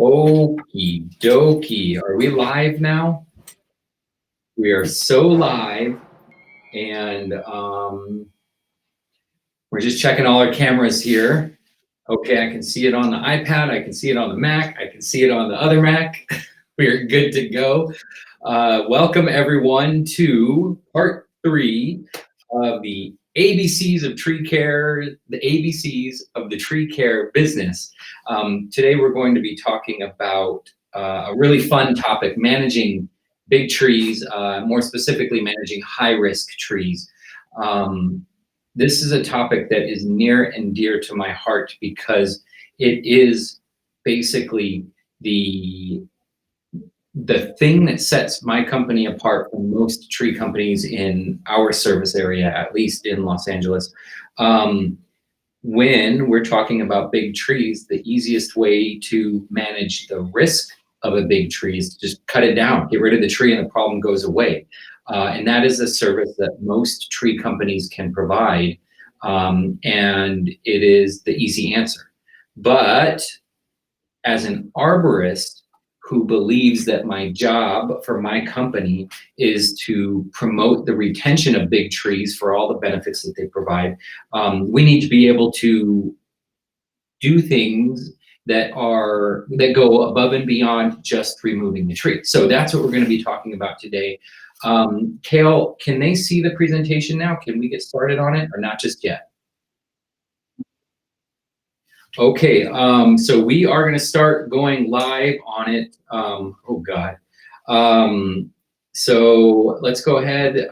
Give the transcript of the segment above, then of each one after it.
Okie dokie. Are we live now? We are so live, and we're just checking all our cameras here. Okay, I can see it on the iPad, I can see it on the Mac, I can see it on the other Mac. We're good to go. Welcome everyone to part 3 of the ABCs of tree care, the ABCs of the tree care business. Today we're going to be talking about a really fun topic, managing big trees, more specifically managing high-risk trees. This is a topic that is near and dear to my heart because it is basically the thing that sets my company apart from most tree companies in our service area, at least in Los Angeles. When we're talking about big trees, the easiest way to manage the risk of a big tree is to just cut it down, get rid of the tree, and the problem goes away. And that is a service that most tree companies can provide, and it is the easy answer. But as an arborist who believes that my job for my company is to promote the retention of big trees for all the benefits that they provide, we need to be able to do things that go above and beyond just removing the tree. So that's what we're going to be talking about today. Kale, can they see the presentation now? Can we get started on it or not just yet? Okay, so we are going to start going live on it. Oh God. So let's go ahead.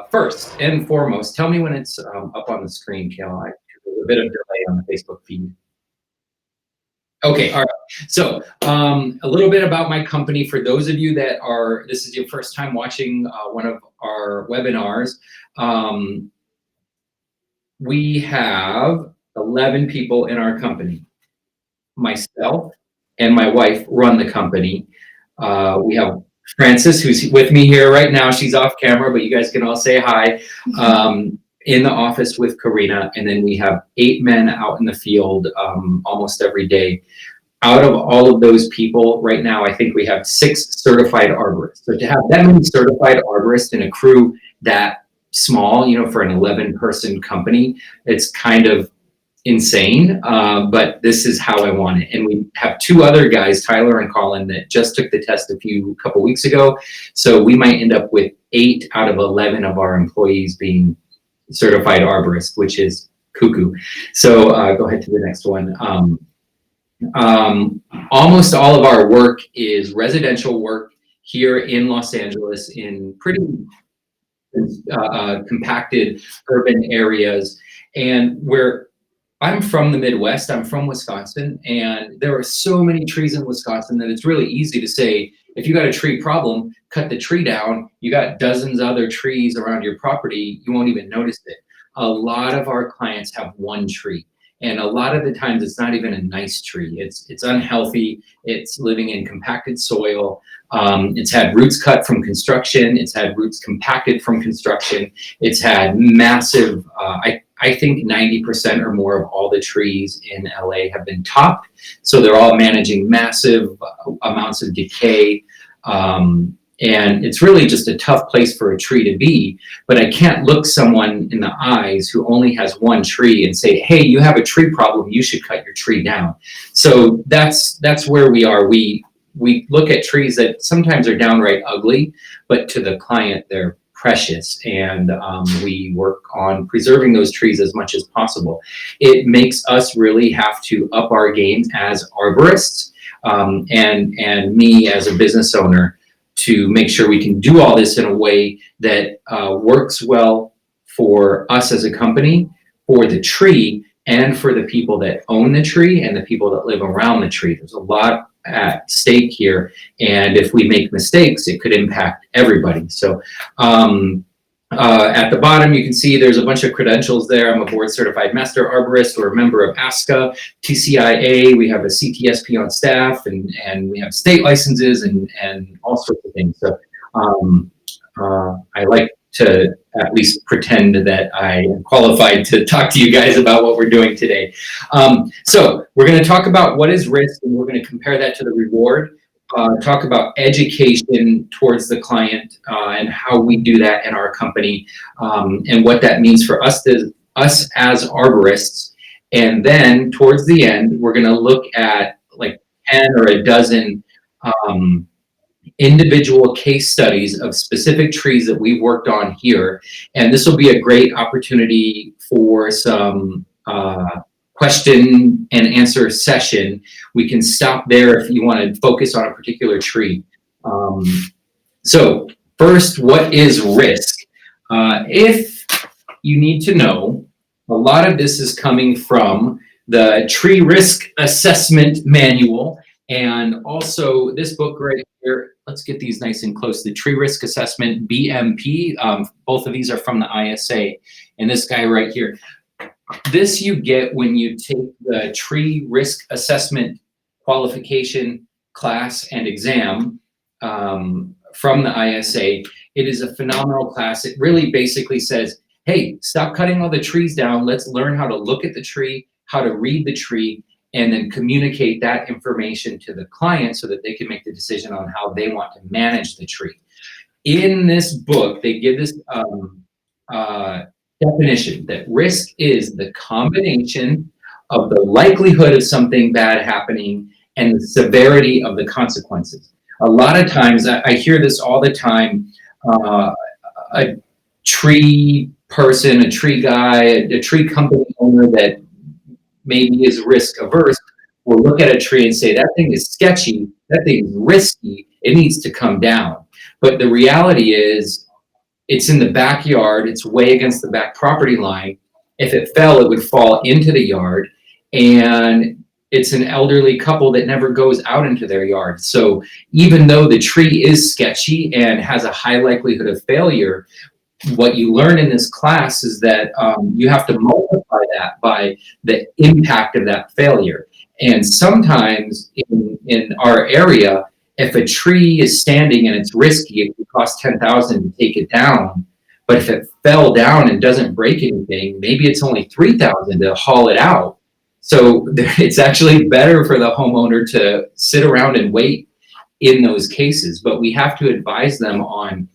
First and foremost, tell me when it's up on the screen, Kale. There's a bit of delay on the Facebook feed. Okay, all right. So a little bit about my company for those of you that this is your first time watching one of our webinars. We have 11 people in our company. Myself and my wife run the company. We have Frances, who's with me here right now. She's off camera, but you guys can all say hi. In the office with Karina, and then we have 8 men out in the field almost every day. Out of all of those people, right now, I think we have 6 certified arborists. So to have that many certified arborists in a crew that small, for an 11-person company, it's kind of insane, but this is how I want it. And we have 2 other guys, Tyler and Colin, that just took the test a couple weeks ago. So we might end up with 8 out of 11 of our employees being certified arborists, which is cuckoo. So go ahead to the next one. Almost all of our work is residential work here in Los Angeles in pretty compacted urban areas. And I'm from the Midwest, I'm from Wisconsin, and there are so many trees in Wisconsin that it's really easy to say, if you got a tree problem, cut the tree down. You got dozens of other trees around your property, you won't even notice it. A lot of our clients have 1 tree, and a lot of the times it's not even a nice tree. It's unhealthy, it's living in compacted soil, it's had roots cut from construction, it's had roots compacted from construction, it's had massive, I think 90% or more of all the trees in LA have been topped. So they're all managing massive amounts of decay. And it's really just a tough place for a tree to be. But I can't look someone in the eyes who only has 1 tree and say, hey, you have a tree problem, you should cut your tree down. So that's where we are. We look at trees that sometimes are downright ugly, but to the client, they're precious, and we work on preserving those trees as much as possible. It makes us really have to up our game as arborists, and me as a business owner, to make sure we can do all this in a way that works well for us as a company, for the tree, and for the people that own the tree and the people that live around the tree. There's a lot at stake here, and if we make mistakes, it could impact everybody. So at the bottom, you can see there's a bunch of credentials there. I'm a board certified master arborist. We're a member of ASCA, TCIA. We have a CTSP on staff, and we have state licenses and all sorts of things. So I like to at least pretend that I am qualified to talk to you guys about what we're doing today. So we're going to talk about what is risk, and we're going to compare that to the reward. Talk about education towards the client and how we do that in our company, and what that means for us as arborists. And then towards the end, we're going to look at like 10 or a dozen individual case studies of specific trees that we've worked on here. And this will be a great opportunity for some question and answer session. We can stop there if you want to focus on a particular tree. So first, what is risk? If you need to know, a lot of this is coming from the Tree Risk Assessment Manual, and also this book right here. Let's get these nice and close. The Tree Risk Assessment, BMP. Both of these are from the ISA. And this guy right here. This you get when you take the Tree Risk Assessment qualification class and exam from the ISA. It is a phenomenal class. It really basically says, hey, stop cutting all the trees down. Let's learn how to look at the tree, how to read the tree, and then communicate that information to the client so that they can make the decision on how they want to manage the tree. In this book, they give this definition that risk is the combination of the likelihood of something bad happening and the severity of the consequences. A lot of times, I hear this all the time, a tree person, a tree guy, a tree company owner that maybe is risk averse will look at a tree and say, that thing is sketchy, that thing is risky, it needs to come down. But the reality is, it's in the backyard, it's way against the back property line. If it fell, it would fall into the yard, and it's an elderly couple that never goes out into their yard. So even though the tree is sketchy and has a high likelihood of failure, what you learn in this class is that you have to multiply that by the impact of that failure. And sometimes in our area, if a tree is standing and it's risky, it could cost $10,000 to take it down. But if it fell down and doesn't break anything, maybe it's only $3,000 to haul it out. So it's actually better for the homeowner to sit around and wait in those cases. But we have to advise them on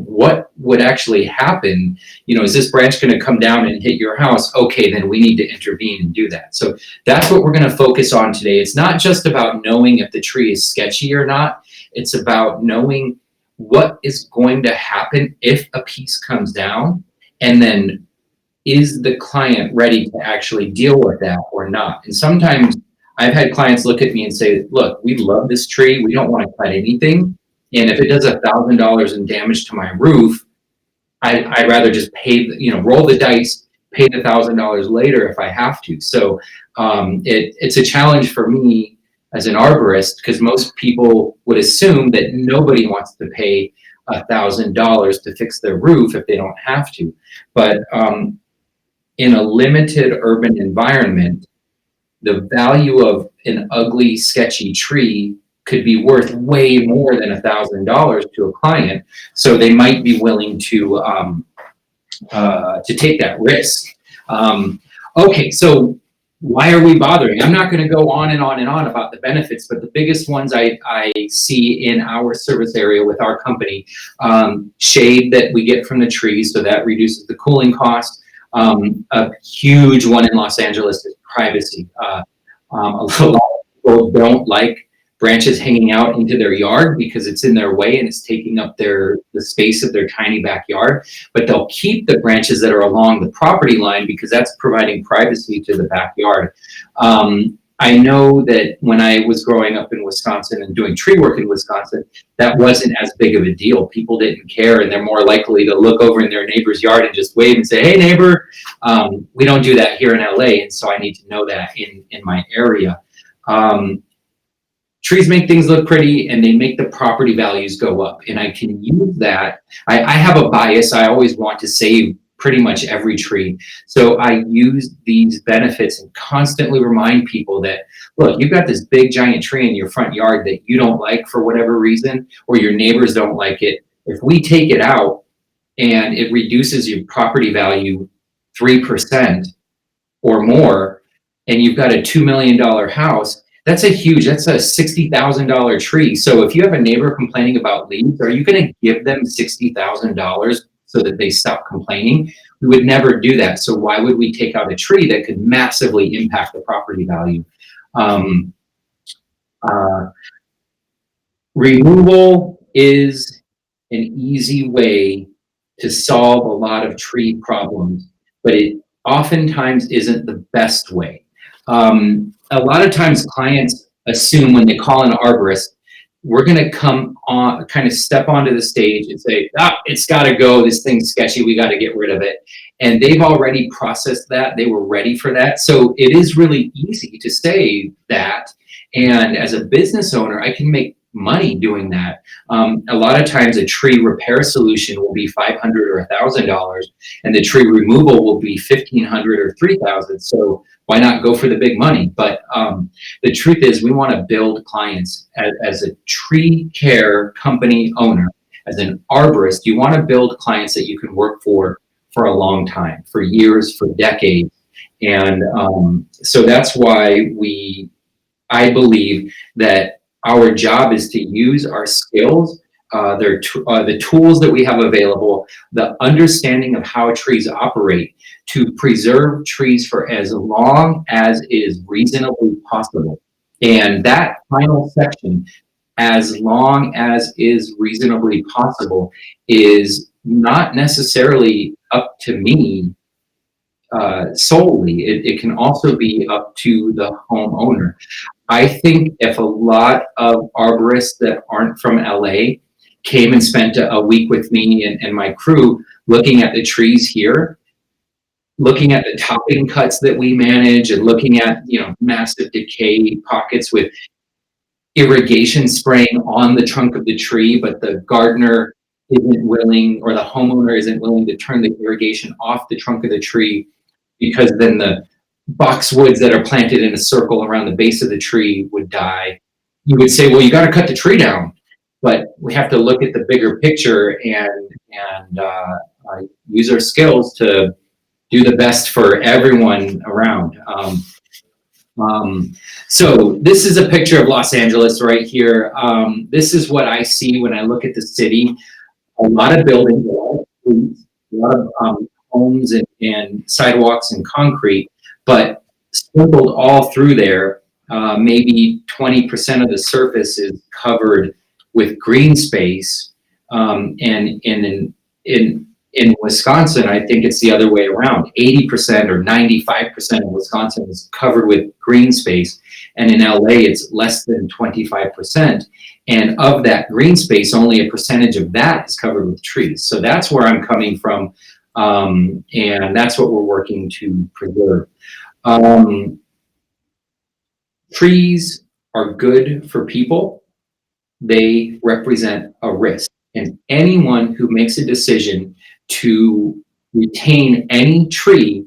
what would actually happen. You know, is this branch going to come down and hit your house? Okay, then we need to intervene and do that. So that's what we're going to focus on today. It's not just about knowing if the tree is sketchy or not. It's about knowing what is going to happen if a piece comes down, and then is the client ready to actually deal with that or not? And sometimes I've had clients look at me and say, look, we love this tree, we don't want to cut anything, and if it does $1,000 in damage to my roof, I'd rather just pay, roll the dice, pay the $1,000 later if I have to. So it's a challenge for me as an arborist, because most people would assume that nobody wants to pay $1,000 to fix their roof if they don't have to. But in a limited urban environment, the value of an ugly, sketchy tree could be worth way more than $1,000 to a client. So they might be willing to take that risk. Okay, so why are we bothering? I'm not going to go on and on and on about the benefits, but the biggest ones I see in our service area with our company, shade that we get from the trees, so that reduces the cooling cost. A huge one in Los Angeles is privacy. A lot of people don't like branches hanging out into their yard because it's in their way and it's taking up the space of their tiny backyard. But they'll keep the branches that are along the property line because that's providing privacy to the backyard. I know that when I was growing up in Wisconsin and doing tree work in Wisconsin, that wasn't as big of a deal. People didn't care, and they're more likely to look over in their neighbor's yard and just wave and say, hey, neighbor. We don't do that here in LA, and so I need to know that in my area. Trees make things look pretty, and they make the property values go up. And I can use that. I have a bias. I always want to save pretty much every tree. So I use these benefits and constantly remind people that, look, you've got this big giant tree in your front yard that you don't like for whatever reason, or your neighbors don't like it. If we take it out, and it reduces your property value 3% or more, and you've got a $2 million house, that's a $60,000 tree. So if you have a neighbor complaining about leaves, are you going to give them $60,000 so that they stop complaining? We would never do that. So why would we take out a tree that could massively impact the property value? Removal is an easy way to solve a lot of tree problems, but it oftentimes isn't the best way. A lot of times clients assume when they call an arborist, we're going to come on, kind of step onto the stage and say, it's got to go. This thing's sketchy. We got to get rid of it. And they've already processed that. They were ready for that. So it is really easy to say that. And as a business owner, I can make money doing that. A lot of times a tree repair solution will be $500 or $1,000, and the tree removal will be $1,500 or $3,000. So why not go for the big money? But the truth is, we want to build clients as a tree care company owner, as an arborist. You want to build clients that you can work for a long time, for years, for decades. And so that's why I believe that our job is to use our skills, the tools that we have available, the understanding of how trees operate, to preserve trees for as long as is reasonably possible. And that final section, as long as is reasonably possible, is not necessarily up to me solely. It can also be up to the homeowner. I think if a lot of arborists that aren't from LA came and spent a week with me and my crew looking at the trees here, looking at the topping cuts that we manage, and looking at, massive decay pockets with irrigation spraying on the trunk of the tree, but the gardener isn't willing, or the homeowner isn't willing to turn the irrigation off the trunk of the tree, because then the boxwoods that are planted in a circle around the base of the tree would die. You would say, well, you got to cut the tree down, but we have to look at the bigger picture and use our skills to do the best for everyone around. So this is a picture of Los Angeles right here. This is what I see when I look at the city. A lot of buildings, a lot of streets, a lot of homes and sidewalks and concrete, but sprinkled all through there, maybe 20% of the surface is covered with green space. And in Wisconsin, I think it's the other way around. 80% or 95% of Wisconsin is covered with green space, and in LA, it's less than 25%. And of that green space, only a percentage of that is covered with trees. So that's where I'm coming from, and that's what we're working to preserve. Trees are good for people. They represent a risk. And anyone who makes a decision to retain any tree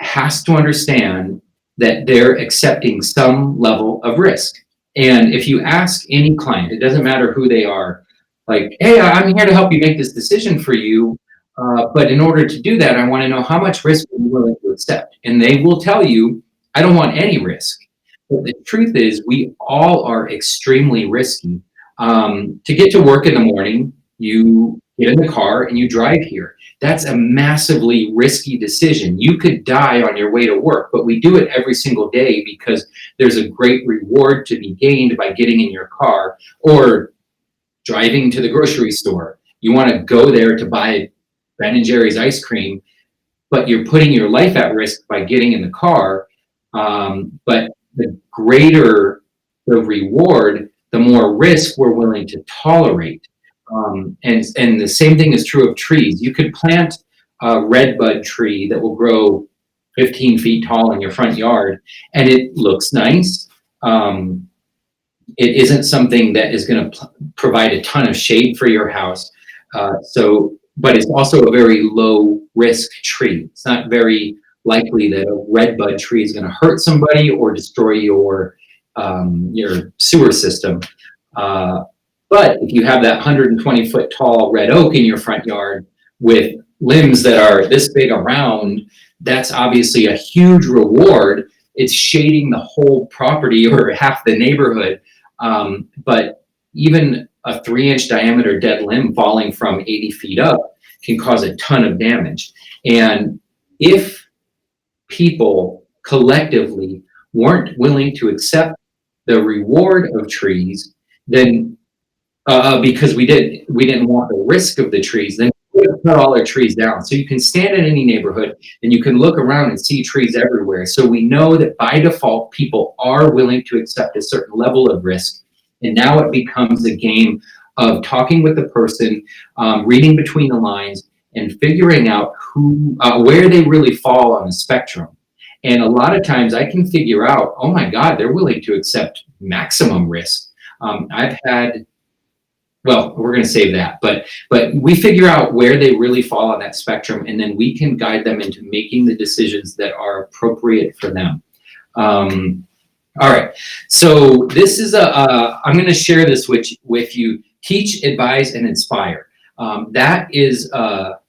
has to understand that they're accepting some level of risk. And if you ask any client, it doesn't matter who they are, like, hey, I'm here to help you make this decision for you, but in order to do that, I want to know how much risk are you willing to accept? And they will tell you, I don't want any risk. But the truth is, we all are extremely risky. To get to work in the morning, you get in the car and you drive here. That's a massively risky decision. You could die on your way to work, but we do it every single day because there's a great reward to be gained by getting in your car or driving to the grocery store. You want to go there to buy Ben & Jerry's ice cream, but you're putting your life at risk by getting in the car. But the greater the reward, the more risk we're willing to tolerate. And the same thing is true of trees. You could plant a redbud tree that will grow 15 feet tall in your front yard, and it looks nice. It isn't something that is going to provide a ton of shade for your house. But it's also a very low risk tree. It's not very likely that a redbud tree is going to hurt somebody or destroy your sewer system. But if you have that 120 foot tall red oak in your front yard, with limbs that are this big around, that's obviously a huge reward. It's shading the whole property or half the neighborhood. But even a 3-inch diameter dead limb falling from 80 feet up can cause a ton of damage. And if people collectively weren't willing to accept the reward of trees, then because we didn't want the risk of the trees, then we would cut all our trees down. So you can stand in any neighborhood and you can look around and see trees everywhere. So we know that by default, people are willing to accept a certain level of risk. And now it becomes a game of talking with the person, reading between the lines, and figuring out where they really fall on the spectrum. And a lot of times I can figure out, oh my God, they're willing to accept maximum risk. I've had, well, we're going to save that, but we figure out where they really fall on that spectrum, and then we can guide them into making the decisions that are appropriate for them. All right, so this is I'm going to share this with you. Teach, advise, and inspire. That is a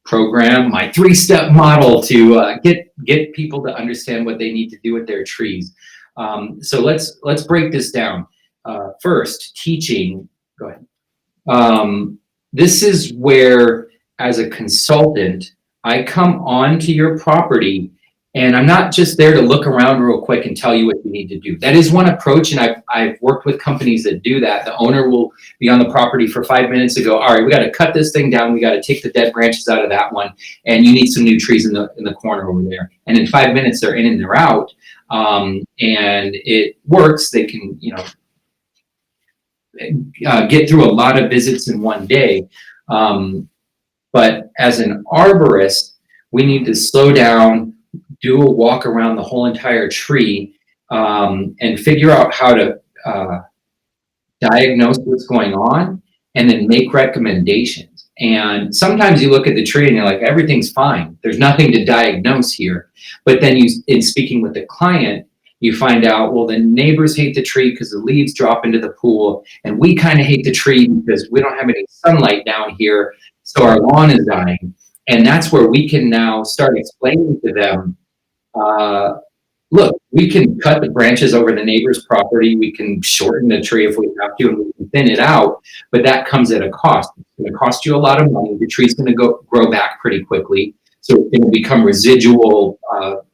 program, my 3-step model to get people to understand what they need to do with their trees. So let's break this down. First, teaching. Go ahead. This is where, as a consultant, I come onto your property, and I'm not just there to look around real quick and tell you what you need to do. That is one approach, and I've worked with companies that do that. The owner will be on the property for 5 minutes and go, all right, we got to cut this thing down. We got to take the dead branches out of that one, and you need some new trees in the corner over there. And in 5 minutes, they're in and they're out, and it works. They can, get through a lot of visits in one day. But as an arborist, we need to slow down, do a walk around the whole entire tree, and figure out how to diagnose what's going on and then make recommendations. And sometimes you look at the tree and you're like, everything's fine. There's nothing to diagnose here. But then in speaking with the client, you find out, well, the neighbors hate the tree because the leaves drop into the pool, and we kind of hate the tree because we don't have any sunlight down here, so our lawn is dying. And that's where we can now start explaining to them, look, we can cut the branches over the neighbor's property, we can shorten the tree if we have to, and we can thin it out, but that comes at a cost. It's going to cost you a lot of money. The tree's going to grow back pretty quickly, so it's going to become residual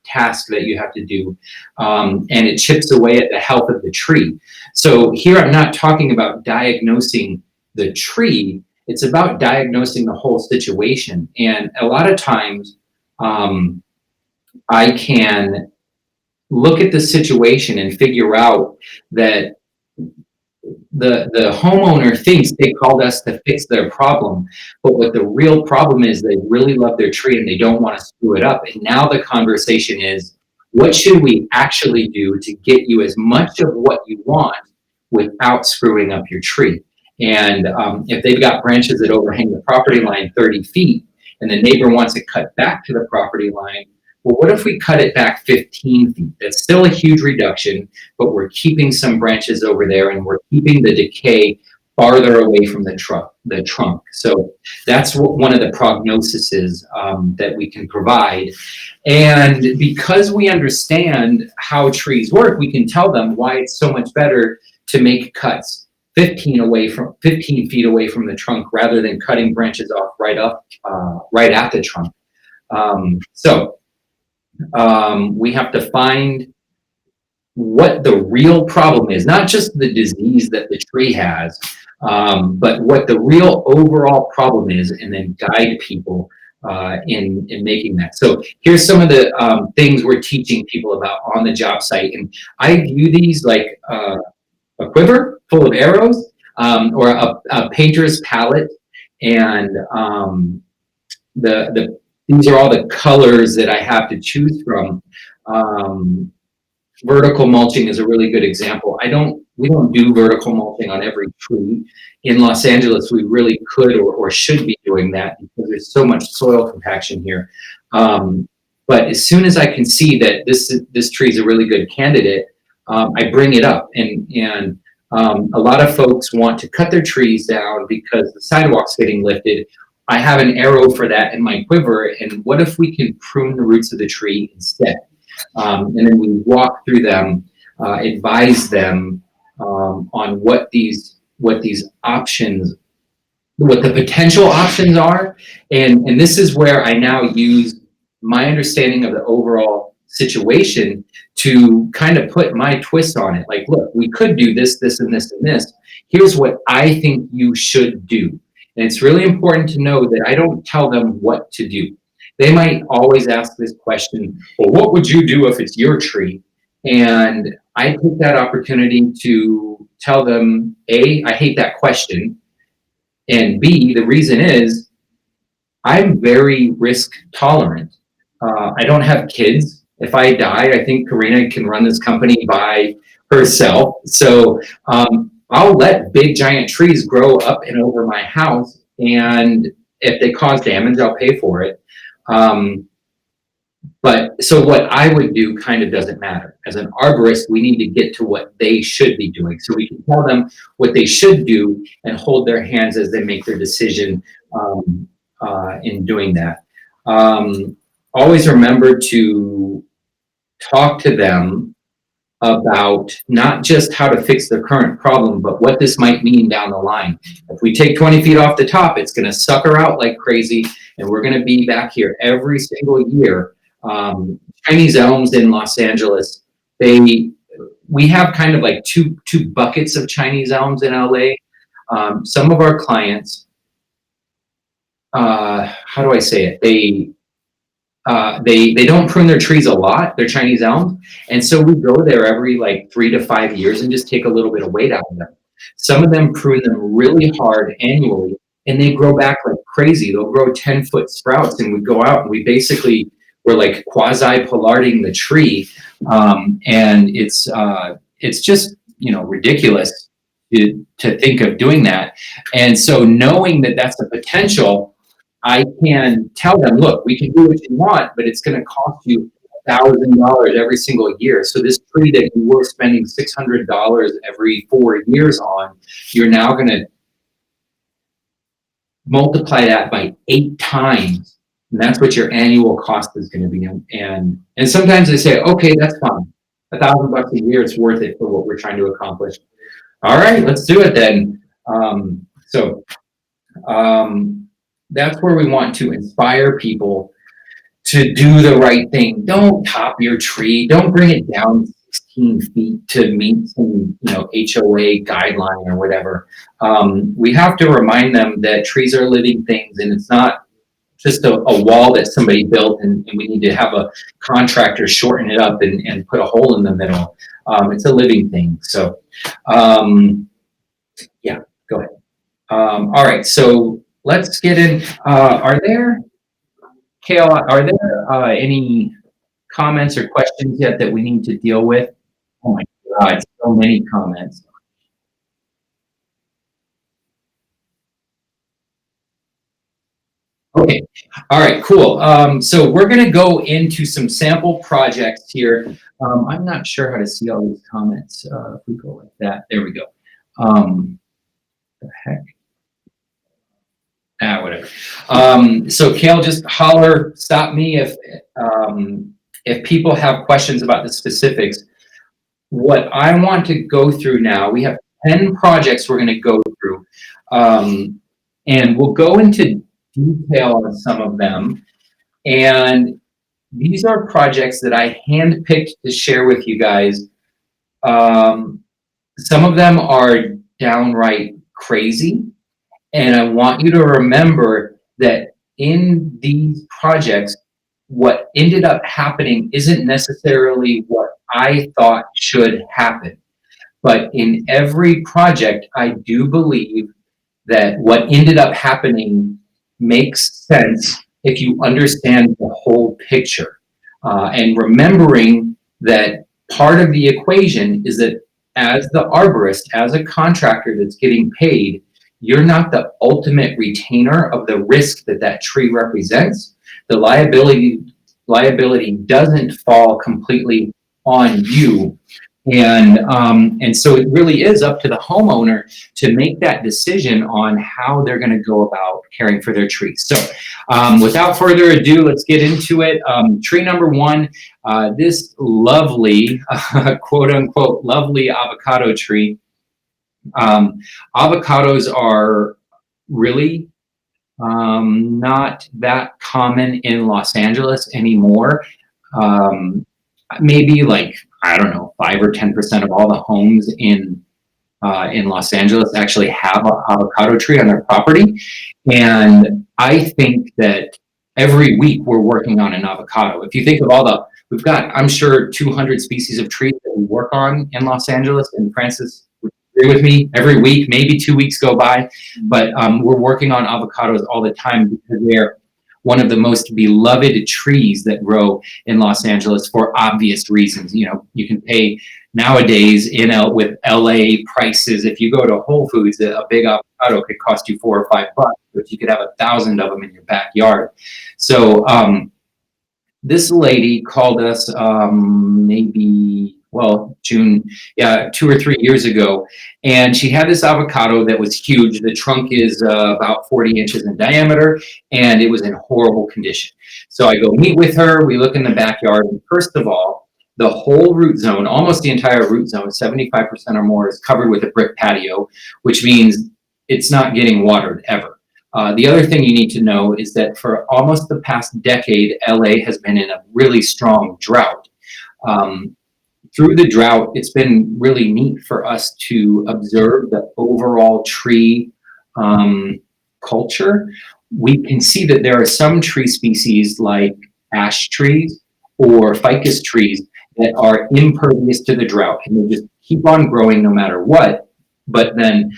task that you have to do, and it chips away at the health of the tree. So here I'm not talking about diagnosing the tree, it's about diagnosing the whole situation. And a lot of times I can look at the situation and figure out that the homeowner thinks they called us to fix their problem, but what the real problem is, they really love their tree and they don't want to screw it up. And now the conversation is, what should we actually do to get you as much of what you want without screwing up your tree? And if they've got branches that overhang the property line 30 feet and the neighbor wants it cut back to the property line, well, what if we cut it back 15 feet? That's still a huge reduction, but we're keeping some branches over there and we're keeping the decay farther away from the trunk. So that's one of the prognoses that we can provide. And because we understand how trees work, we can tell them why it's so much better to make cuts 15 feet away from the trunk rather than cutting branches off right at the trunk. We have to find what the real problem is, not just the disease that the tree has, but what the real overall problem is, and then guide people in making that. So here's some of the things we're teaching people about on the job site. And I view these like a quiver full of arrows, or a painter's palette. And these are all the colors that I have to choose from. Vertical mulching is a really good example. We don't do vertical mulching on every tree. In Los Angeles, we really could or should be doing that because there's so much soil compaction here. But as soon as I can see that this tree is a really good candidate, I bring it up. And a lot of folks want to cut their trees down because the sidewalk's getting lifted, I have an arrow for that in my quiver, and what if we can prune the roots of the tree instead? And then we walk through them, advise them on what these options, what the potential options are, and this is where I now use my understanding of the overall situation to kind of put my twist on it. Like, look, we could do this, this, and this, and this. Here's what I think you should do. And it's really important to know that I don't tell them what to do. They might always ask this question, well, what would you do if it's your tree? And I take that opportunity to tell them, A, I hate that question. And B, the reason is I'm very risk tolerant. I don't have kids. If I die, I think Karina can run this company by herself. So I'll let big giant trees grow up and over my house. And if they cause damage, I'll pay for it. But so what I would do kind of doesn't matter. As an arborist, we need to get to what they should be doing. So we can tell them what they should do and hold their hands as they make their decision in doing that. Always remember to talk to them about not just how to fix their current problem, but what this might mean down the line. If we take 20 feet off the top, it's going to sucker out like crazy, and we're going to be back here every single year. Chinese elms in Los Angeles, we have kind of like two buckets of Chinese elms in LA. Some of our clients, how do I say it? They don't prune their trees a lot, they're Chinese elms. And so we go there every like 3 to 5 years and just take a little bit of weight out of them. Some of them prune them really hard annually, and they grow back like crazy. They'll grow 10-foot sprouts, and we go out and we're like quasi-pollarding the tree. And it's just, ridiculous to think of doing that. And so knowing that that's a potential, I can tell them, look, we can do what you want, but it's going to cost you $1,000 every single year. So this tree that you were spending $600 every 4 years on, you're now going to multiply that by 8 times. And that's what your annual cost is going to be. And sometimes they say, okay, that's fine. $1,000 a year, it's worth it for what we're trying to accomplish. All right, let's do it then. That's where we want to inspire people to do the right thing. Don't top your tree. Don't bring it down 16 feet to meet some, HOA guideline or whatever. We have to remind them that trees are living things, and it's not just a wall that somebody built and we need to have a contractor shorten it up and put a hole in the middle. It's a living thing. So, yeah, go ahead. All right, so let's get in. Kale, are there any comments or questions yet that we need to deal with? Oh my God, so many comments. Okay, all right, cool. So we're gonna go into some sample projects here. I'm not sure how to see all these comments. If we go like that, there we go. The heck? Whatever. So Kale, just holler, stop me if people have questions about the specifics. What I want to go through now, we have 10 projects we're going to go through, and we'll go into detail on some of them. And these are projects that I handpicked to share with you guys. Some of them are downright crazy. And I want you to remember that in these projects, what ended up happening isn't necessarily what I thought should happen. But in every project, I do believe that what ended up happening makes sense if you understand the whole picture. And remembering that part of the equation is that as the arborist, as a contractor that's getting paid, you're not the ultimate retainer of the risk that tree represents. The liability doesn't fall completely on you, And so it really is up to the homeowner to make that decision on how they're going to go about caring for their trees. So without further ado, let's get into it. Tree number one, this lovely, quote unquote, lovely avocado tree. Avocados are really not that common in Los Angeles anymore. Maybe like, I don't know, 5 or 10% of all the homes in Los Angeles actually have an avocado tree on their property. And I think that every week we're working on an avocado. If you think of we've got, I'm sure, 200 species of trees that we work on in Los Angeles, and Francis would agree with me, every week, maybe 2 weeks go by, but we're working on avocados all the time because they're one of the most beloved trees that grow in Los Angeles for obvious reasons. You know, you can pay nowadays with LA prices. If you go to Whole Foods, a big avocado could cost you $4 or $5, but you could have 1,000 of them in your backyard. So this lady called us June, 2 or 3 years ago, and she had this avocado that was huge. The trunk is about 40 inches in diameter, and it was in horrible condition. So I go meet with her, we look in the backyard, and first of all, the whole root zone, almost the entire root zone, 75% or more, is covered with a brick patio, which means it's not getting watered ever. The other thing you need to know is that for almost the past decade, LA has been in a really strong drought. Through the drought, it's been really neat for us to observe the overall tree culture. We can see that there are some tree species like ash trees or ficus trees that are impervious to the drought, and they just keep on growing no matter what. But then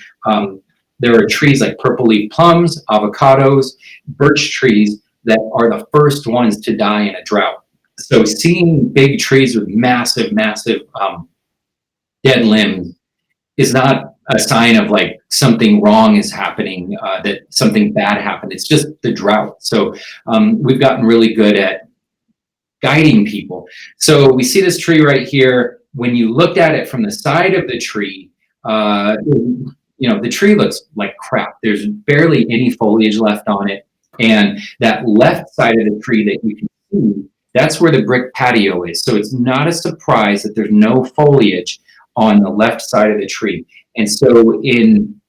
there are trees like purple leaf plums, avocados, birch trees that are the first ones to die in a drought. So seeing big trees with massive dead limbs is not a sign of like something wrong is happening, that something bad happened. It's just the drought. So we've gotten really good at guiding people. So we see this tree right here. When you looked at it from the side of the tree, the tree looks like crap. There's barely any foliage left on it. And that left side of the tree that you can see, that's where the brick patio is. So it's not a surprise that there's no foliage on the left side of the tree. And so in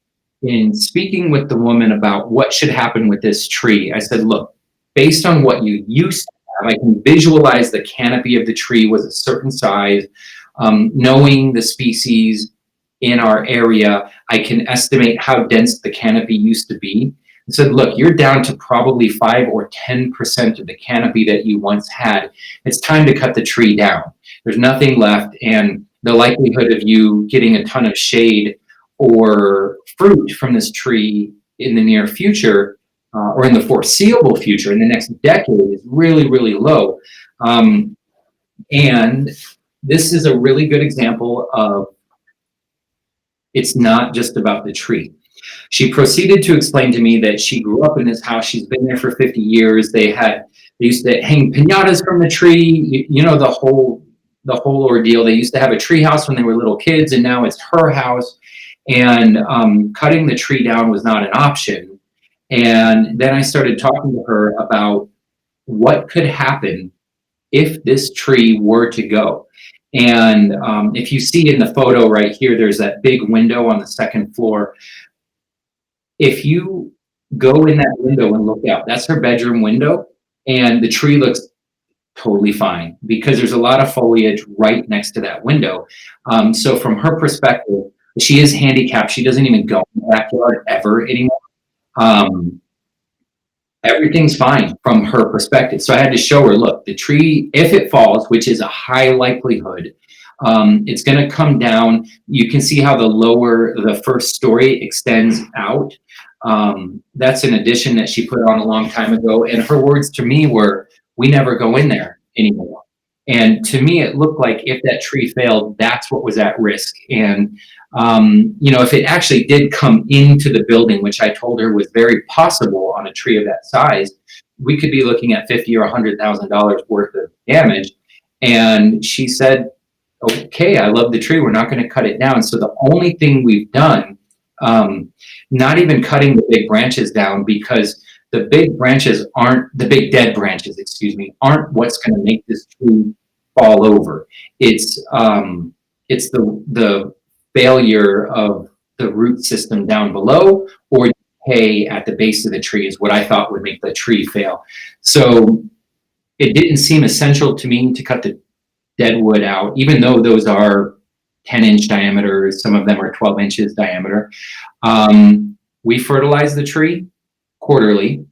speaking with the woman about what should happen with this tree, I said, look, based on what you used to have, I can visualize the canopy of the tree was a certain size. Knowing the species in our area, I can estimate how dense the canopy used to be. I said, look, you're down to probably 5 or 10% of the canopy that you once had. It's time to cut the tree down. There's nothing left, and the likelihood of you getting a ton of shade or fruit from this tree in the near future, or in the foreseeable future, in the next decade, is really, really low. And this is a really good example of it's not just about the tree. She proceeded to explain to me that she grew up in this house. She's been there for 50 years. They used to hang piñatas from the tree. You know, the whole ordeal. They used to have a tree house when they were little kids, and now it's her house. And cutting the tree down was not an option. And then I started talking to her about what could happen if this tree were to go. And if you see in the photo right here, there's that big window on the second floor. If you go in that window and look out, that's her bedroom window, and the tree looks totally fine because there's a lot of foliage right next to that window. So from her perspective, she is handicapped. She doesn't even go in the backyard ever anymore. Everything's fine from her perspective. So I had to show her, look, the tree, if it falls, which is a high likelihood, it's going to come down. You can see how the first story extends out. That's an addition that she put on a long time ago. And her words to me were, we never go in there anymore. And to me, it looked like if that tree failed, that's what was at risk. And if it actually did come into the building, which I told her was very possible on a tree of that size, we could be looking at $50,000 or $100,000 worth of damage. And she said, okay, I love the tree, we're not going to cut it down. So the only thing we've done, not even cutting the big branches down, because the big branches aren't, the big dead branches, excuse me, aren't what's going to make this tree fall over. It's the failure of the root system down below, or decay at the base of the tree is what I thought would make the tree fail. So it didn't seem essential to me to cut the dead wood out, even though those are 10-inch diameters, some of them are 12 inches diameter. We fertilize the tree quarterly.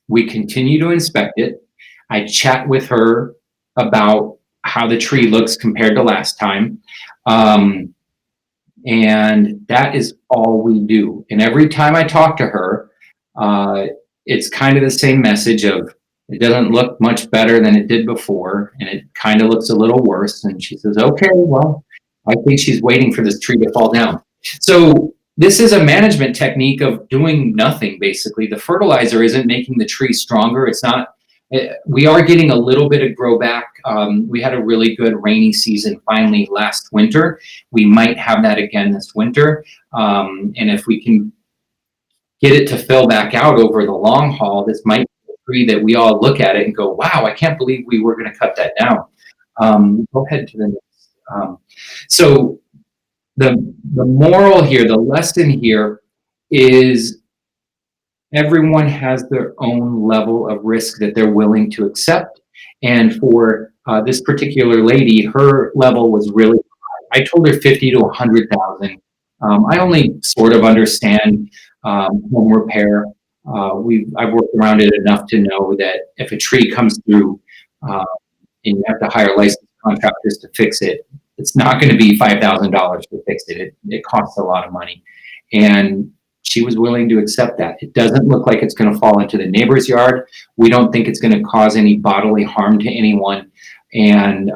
We continue to inspect it. I chat with her about how the tree looks compared to last time. And that is all we do. And every time I talk to her, it's kind of the same message of, it doesn't look much better than it did before, and it kind of looks a little worse. And she says, okay, well, I think she's waiting for this tree to fall down. So this is a management technique of doing nothing, basically. The fertilizer isn't making the tree stronger. It's not. We are getting a little bit of grow back. We had a really good rainy season finally last winter. We might have that again this winter. And if we can get it to fill back out over the long haul, this might be a tree that we all look at it and go, wow, I can't believe we were going to cut that down. Go ahead to the next. So the moral here, the lesson here is, everyone has their own level of risk that they're willing to accept. And for this particular lady, her level was really high. I told her 50 to 100,000. I only sort of understand home repair. I've worked around it enough to know that if a tree comes through and you have to hire licensed contractors to fix it, it's not going to be $5,000 to fix it. It costs a lot of money. And she was willing to accept that. It doesn't look like it's going to fall into the neighbor's yard. We don't think it's going to cause any bodily harm to anyone. And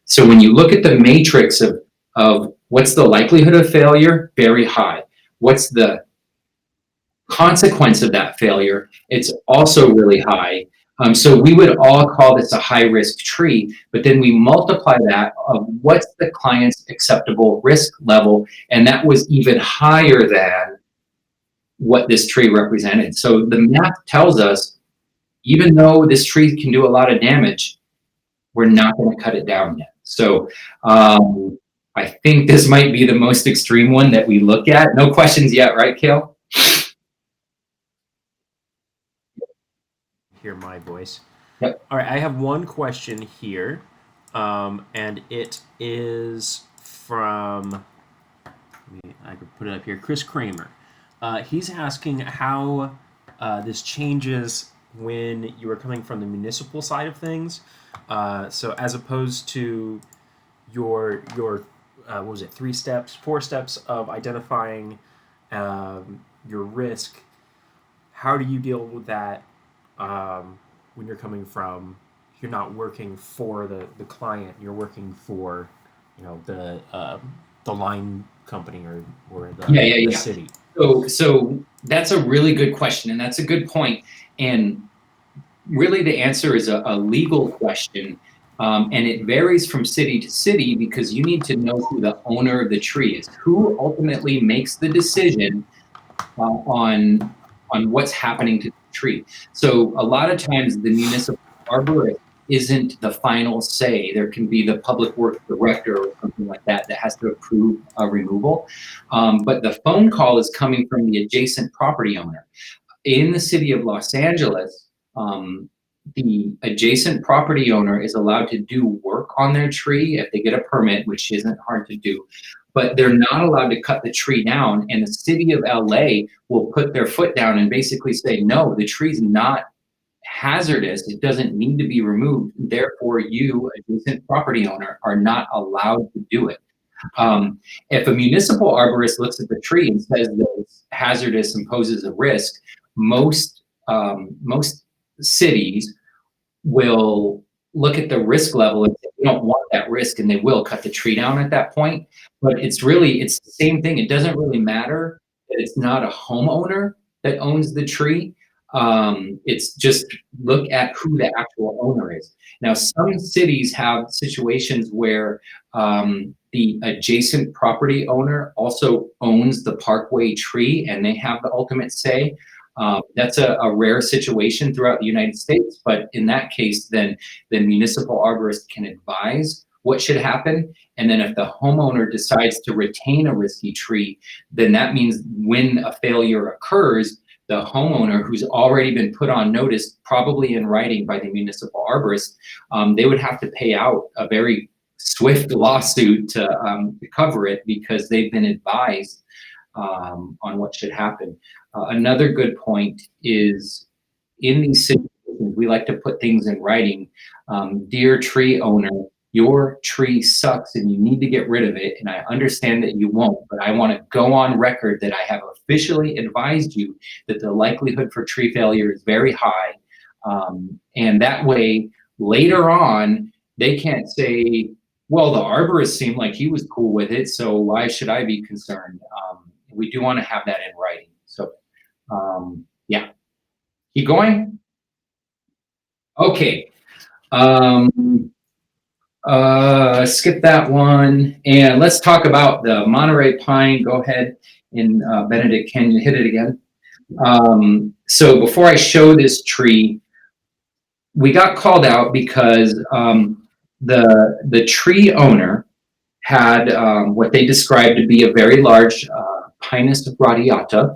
so when you look at the matrix of what's the likelihood of failure, very high. What's the consequence of that failure? It's also really high. So we would all call this a high risk tree, but then we multiply that of what's the client's acceptable risk level, and that was even higher than what this tree represented. So the math tells us, even though this tree can do a lot of damage, we're not going to cut it down yet. So I think this might be the most extreme one that we look at. No questions yet, right, Kale? Hear my voice. Yep. All right, I have one question here, and it is from, I could put it up here, Chris Kramer. He's asking how this changes when you are coming from the municipal side of things. So as opposed to your what was it, 3 steps, 4 steps of identifying your risk, how do you deal with that when you're coming from, you're not working for the client, you're working for, the line company or the city? So that's a really good question, and that's a good point. And really the answer is a legal question. And it varies from city to city, because you need to know who the owner of the tree is, who ultimately makes the decision on what's happening to the tree. So a lot of times the municipal arborist isn't the final say. There can be the public works director or something like that that has to approve a removal. But the phone call is coming from the adjacent property owner. In the city of Los Angeles, the adjacent property owner is allowed to do work on their tree if they get a permit, which isn't hard to do. But they're not allowed to cut the tree down, and the city of LA will put their foot down and basically say, no, the tree's not hazardous, it doesn't need to be removed, therefore you, adjacent property owner, are not allowed to do it. If a municipal arborist looks at the tree and says that it's hazardous and poses a risk, most cities will look at the risk level and say, we don't want that risk, and they will cut the tree down at that point. But it's the same thing. It doesn't really matter that it's not a homeowner that owns the tree. It's just look at who the actual owner is. Now, some cities have situations where the adjacent property owner also owns the parkway tree and they have the ultimate say. That's a rare situation throughout the United States, but in that case, then the municipal arborist can advise what should happen. And then if the homeowner decides to retain a risky tree, then that means when a failure occurs, the homeowner who's already been put on notice, probably in writing by the municipal arborist, they would have to pay out a very swift lawsuit to cover it because they've been advised on what should happen. Another good point is in these situations, we like to put things in writing. Dear tree owner, your tree sucks and you need to get rid of it. And I understand that you won't, but I want to go on record that I have officially advised you that the likelihood for tree failure is very high. And that way, later on, they can't say, well, the arborist seemed like he was cool with it, so why should I be concerned? We do want to have that in writing. So, yeah. Keep going. Okay. Skip that one. And let's talk about the Monterey Pine. Go ahead. And Benedict, can you hit it again? So before I show this tree, we got called out because the tree owner had what they described to be a very large Pinus radiata,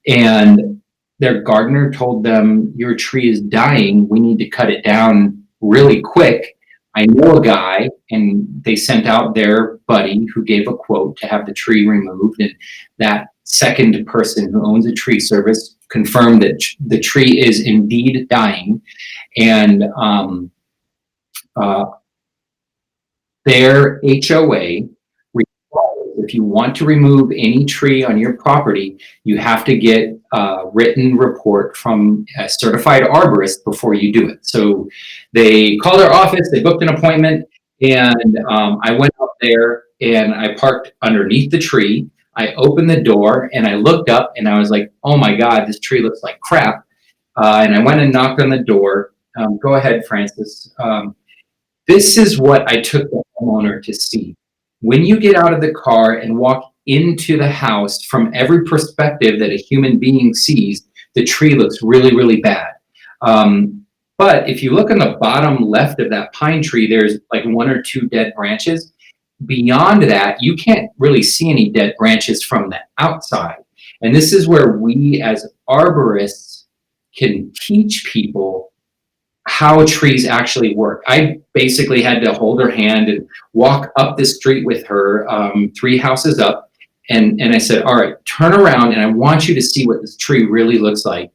and their gardener told them, your tree is dying, we need to cut it down really quick. I know a guy, and they sent out their buddy who gave a quote to have the tree removed, and that second person who owns a tree service confirmed that the tree is indeed dying. And their HOA requires, if you want to remove any tree on your property, you have to get a written report from a certified arborist before you do it. So they called our office, they booked an appointment, and I went up there and I parked underneath the tree. I opened the door and I looked up and I was like, oh my God, this tree looks like crap. And I went and knocked on the door. Go ahead, Francis. This is what I took the homeowner to see. When you get out of the car and walk into the house, from every perspective that a human being sees, the tree looks really, really bad. But if you look on the bottom left of that pine tree, there's like 1 or 2 dead branches. Beyond that, you can't really see any dead branches from the outside. And this is where we as arborists can teach people how trees actually work. I basically had to hold her hand and walk up the street with her, 3 houses up. And I said, all right, turn around and I want you to see what this tree really looks like.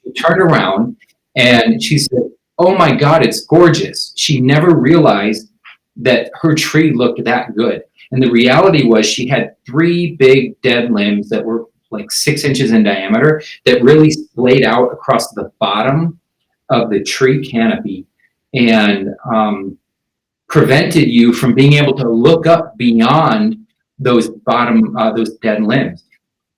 She turned around and she said, oh my God, it's gorgeous. She never realized that her tree looked that good. And the reality was she had 3 big dead limbs that were like 6 inches in diameter that really splayed out across the bottom of the tree canopy and prevented you from being able to look up beyond those those dead limbs.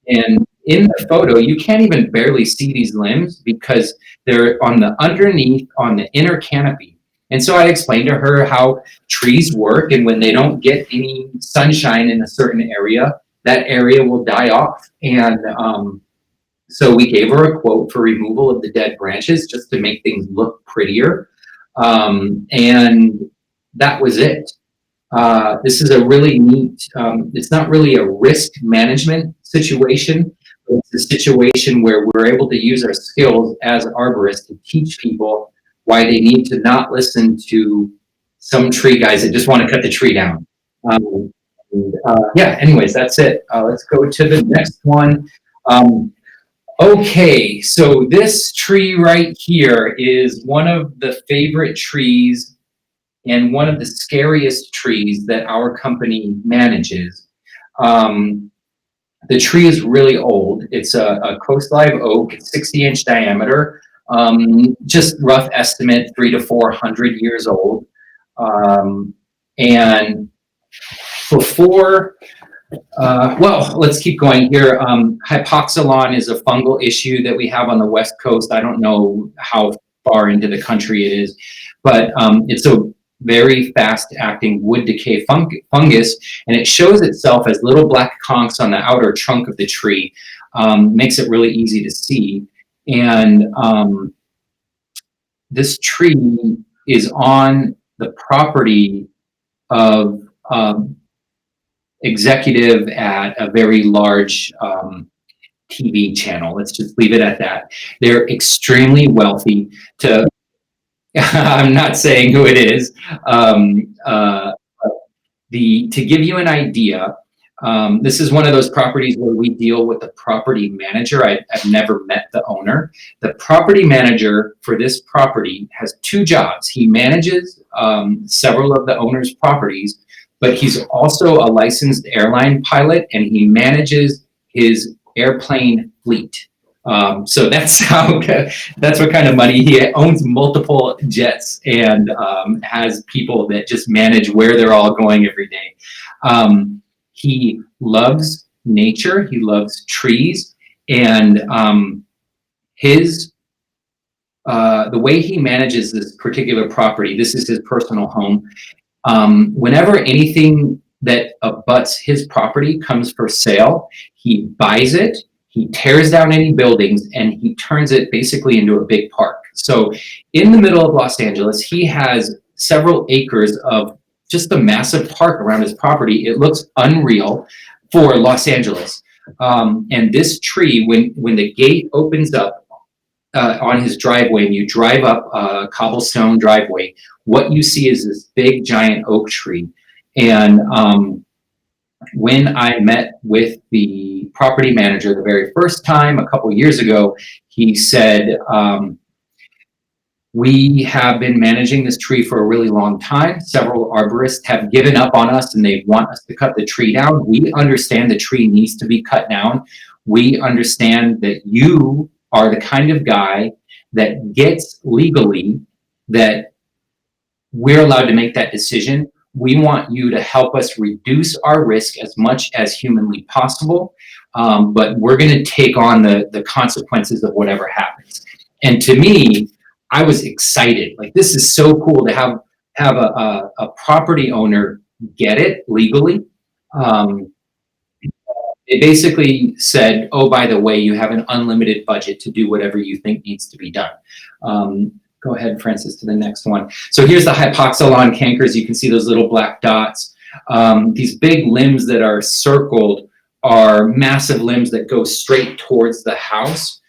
And in the photo, you can't even barely see these limbs because they're on the underneath, on the inner canopy. And so I explained to her how trees work, and when they don't get any sunshine in a certain area, that area will die off. And so we gave her a quote for removal of the dead branches just to make things look prettier. And that was it. This is a really neat, it's not really a risk management situation. It's a situation where we're able to use our skills as arborists to teach people why they need to not listen to some tree guys that just want to cut the tree down. Yeah, anyways, that's it. Let's go to the next one. Okay, so this tree right here is one of the favorite trees and one of the scariest trees that our company manages. The tree is really old. It's a coast live oak, 60-inch diameter, just rough estimate, 300 to 400 years old. And before Well, let's keep going here. Hypoxia is a fungal issue that we have on the West Coast. I don't know how far into the country it is, but it's a very fast-acting wood decay fungus, and it shows itself as little black conchs on the outer trunk of the tree. Makes it really easy to see. And this tree is on the property of executive at a very large TV channel. Let's just leave it at that. They're extremely wealthy. To I'm not saying who it is. To give you an idea, this is one of those properties where we deal with the property manager. I've never met the owner. The property manager for this property has two jobs. He manages several of the owner's properties, but he's also a licensed airline pilot, and he manages his airplane fleet. So that's that's what kind of money he owns. Multiple jets, and has people that just manage where they're all going every day. He loves nature. He loves trees, and his the way he manages this particular property. This is his personal home. Whenever anything that abuts his property comes for sale, he buys it. He tears down any buildings, and he turns it basically into a big park. So in the middle of Los Angeles, he has several acres of just a massive park around his property. It looks unreal for Los Angeles. And this tree, when the gate opens up on his driveway, and you drive up a cobblestone driveway, what you see is this big giant oak tree. And when I met with the property manager the very first time a couple years ago, he said, we have been managing this tree for a really long time. Several arborists have given up on us, and they want us to cut the tree down. We understand the tree needs to be cut down. We understand that you are the kind of guy that gets legally that we're allowed to make that decision. We want you to help us reduce our risk as much as humanly possible, but we're going to take on the consequences of whatever happens. And to me, I was excited. Like, this is so cool to have a property owner get it legally. They basically said, oh, by the way, you have an unlimited budget to do whatever you think needs to be done. Go ahead, Francis, to the next one. So here's the Hypoxia cankers. You can see those little black dots. These big limbs that are circled are massive limbs that go straight towards the house.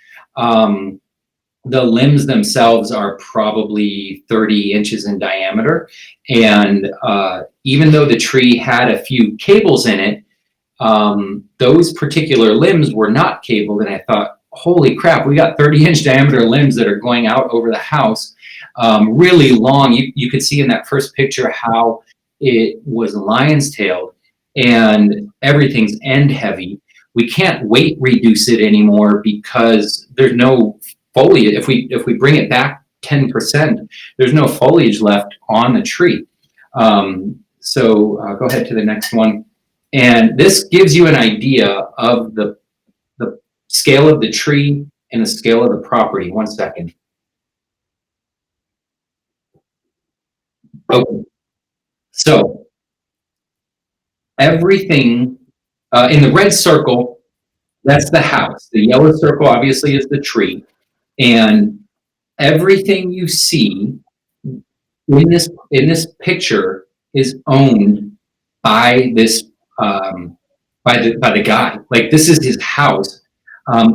The limbs themselves are probably 30 inches in diameter. And even though the tree had a few cables in it, those particular limbs were not cabled. And I thought, holy crap, we got 30-inch diameter limbs that are going out over the house, really long. You could see in that first picture how it was lion's tailed, and everything's end heavy. We can't weight reduce it anymore because there's no foliage. If we bring it back 10%, there's no foliage left on the tree. So go ahead to the next one. And this gives you an idea of the scale of the tree and the scale of the property. One second. Okay. So everything in the red circle, that's the house. The yellow circle obviously is the tree. And everything you see in this picture is owned by this by the guy. Like, this is his house.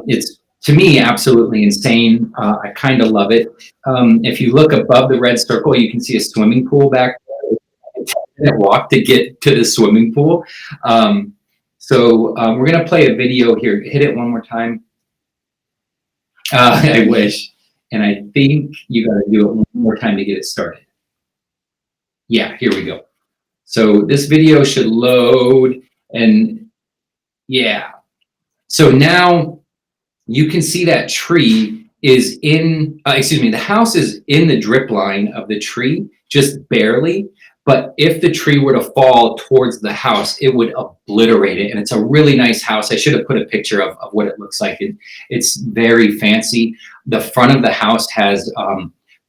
It's, to me, absolutely insane. I kind of love it. If you look above the red circle, you can see a swimming pool back there. It's a 10-minute walk to get to the swimming pool. So we're gonna play a video here. Hit it one more time. I wish. And I think you gotta do it one more time to get it started. Yeah, here we go. So this video should load, and yeah. So now you can see that tree is in, the house is in the drip line of the tree, just barely, But if the tree were to fall towards the house, it would obliterate it. And it's a really nice house. I should have put a picture of what it looks like. It's very fancy. The front of the house has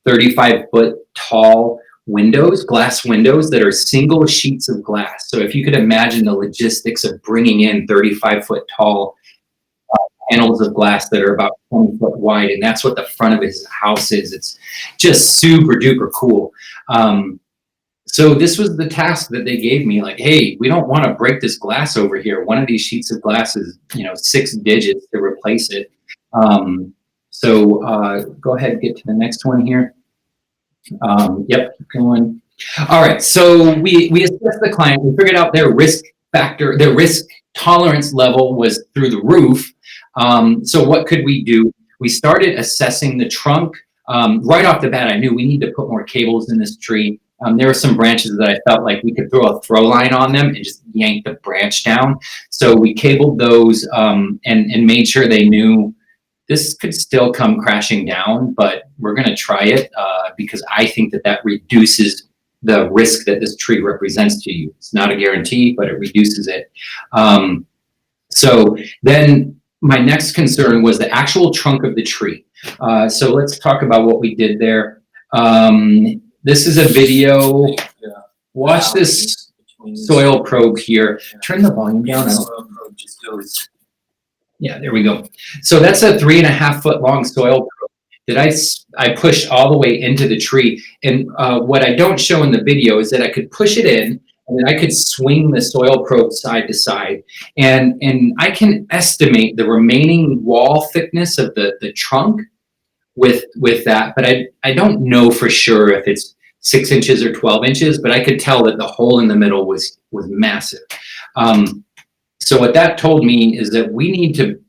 35-foot tall windows, glass windows that are single sheets of glass. So if you could imagine the logistics of bringing in 35-foot tall panels of glass that are about 20 foot wide, and that's what the front of his house is. It's just super duper cool. So this was the task that they gave me, like, hey, we don't want to break this glass over here. One of these sheets of glass is, 6 digits to replace it. So go ahead and get to the next one here. Yep, keep going. All right, so we assessed the client. We figured out their risk factor, their risk tolerance level was through the roof. So what could we do? We started assessing the trunk. Right off the bat, I knew we need to put more cables in this tree. There were some branches that I felt like we could throw a throw line on them and just yank the branch down. So we cabled those and made sure they knew this could still come crashing down, but we're going to try it because I think that reduces the risk that this tree represents to you. It's not a guarantee, but it reduces it. So then my next concern was the actual trunk of the tree. So let's talk about what we did there. This is a video. Watch this soil probe here. Turn the volume down. Yeah, there we go. So that's a 3.5 foot long soil probe that I pushed all the way into the tree. And what I don't show in the video is that I could push it in and then I could swing the soil probe side to side. And I can estimate the remaining wall thickness of the trunk with that, but I don't know for sure if it's 6 inches or 12 inches, but I could tell that the hole in the middle was massive. So what that told me is that we need to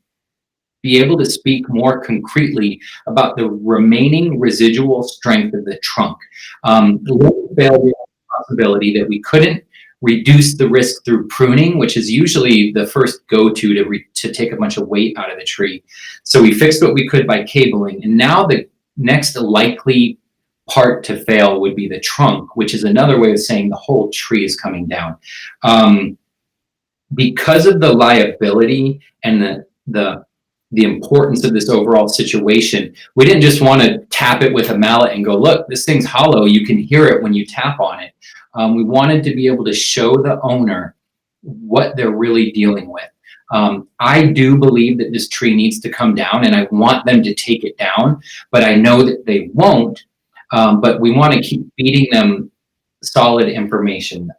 be able to speak more concretely about the remaining residual strength of the trunk. The possibility that we couldn't reduce the risk through pruning, which is usually the first go-to to take a bunch of weight out of the tree. So we fixed what we could by cabling, and now the next likely part to fail would be the trunk, which is another way of saying the whole tree is coming down. Because of the liability and the importance of this overall situation, we didn't just want to tap it with a mallet and go, look, this thing's hollow. You can hear it when you tap on it. We wanted to be able to show the owner what they're really dealing with. I do believe that this tree needs to come down, and I want them to take it down, but I know that they won't. But we want to keep feeding them solid information.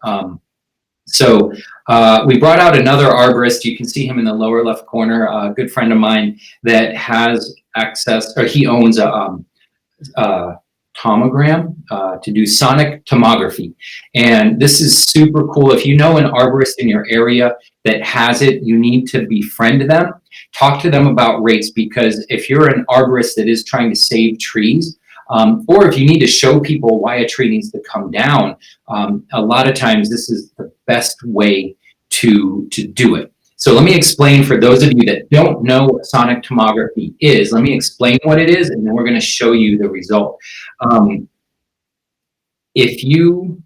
So we brought out another arborist. You can see him in the lower left corner, a good friend of mine that has access, or he owns a tomogram to do sonic tomography. And this is super cool. If you know an arborist in your area that has it, you need to befriend them. Talk to them about rates, because if you're an arborist that is trying to save trees, or if you need to show people why a tree needs to come down, a lot of times this is the best way to do it. So let me explain, for those of you that don't know what sonic tomography is, let me explain what it is, and then we're going to show you the result. If you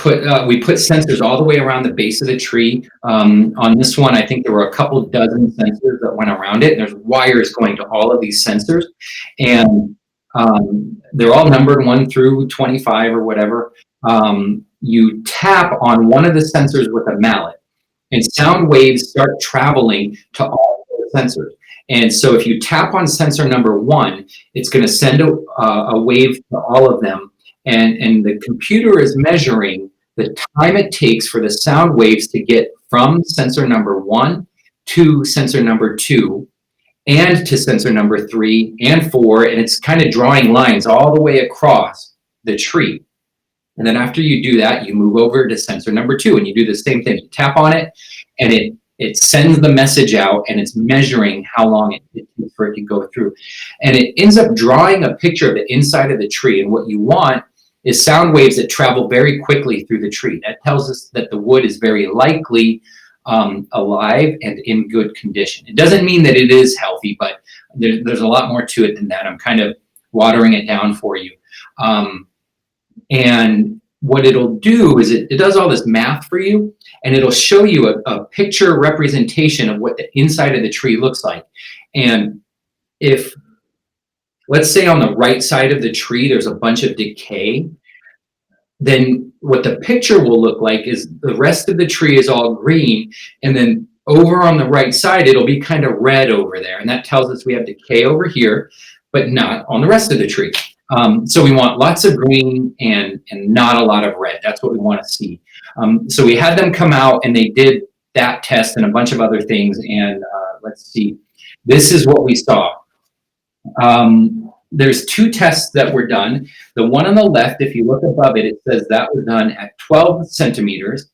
we put sensors all the way around the base of the tree. On this one, I think there were a couple dozen sensors that went around it. And there's wires going to all of these sensors, and they're all numbered 1 through 25 or whatever. You tap on one of the sensors with a mallet, and sound waves start traveling to all the sensors. And so if you tap on sensor number 1, it's going to send a wave to all of them. And the computer is measuring the time it takes for the sound waves to get from sensor number 1 to sensor number 2 and to sensor number 3 and 4. And it's kind of drawing lines all the way across the tree. And then after you do that, you move over to sensor number 2 and you do the same thing. You tap on it, and it sends the message out, and it's measuring how long it takes for it to go through. And it ends up drawing a picture of the inside of the tree. And what you want is sound waves that travel very quickly through the tree. That tells us that the wood is very likely alive and in good condition. It doesn't mean that it is healthy, but there's a lot more to it than that. I'm kind of watering it down for you. And what it'll do is it does all this math for you, and it'll show you a picture representation of what the inside of the tree looks like. And if, let's say on the right side of the tree, there's a bunch of decay, then what the picture will look like is the rest of the tree is all green, and then over on the right side, it'll be kind of red over there. And that tells us we have decay over here, but not on the rest of the tree. So we want lots of green and not a lot of red. That's what we want to see. So we had them come out and they did that test and a bunch of other things. And let's see, this is what we saw. There's two tests that were done. The one on the left, if you look above it, it says that was done at 12 centimeters.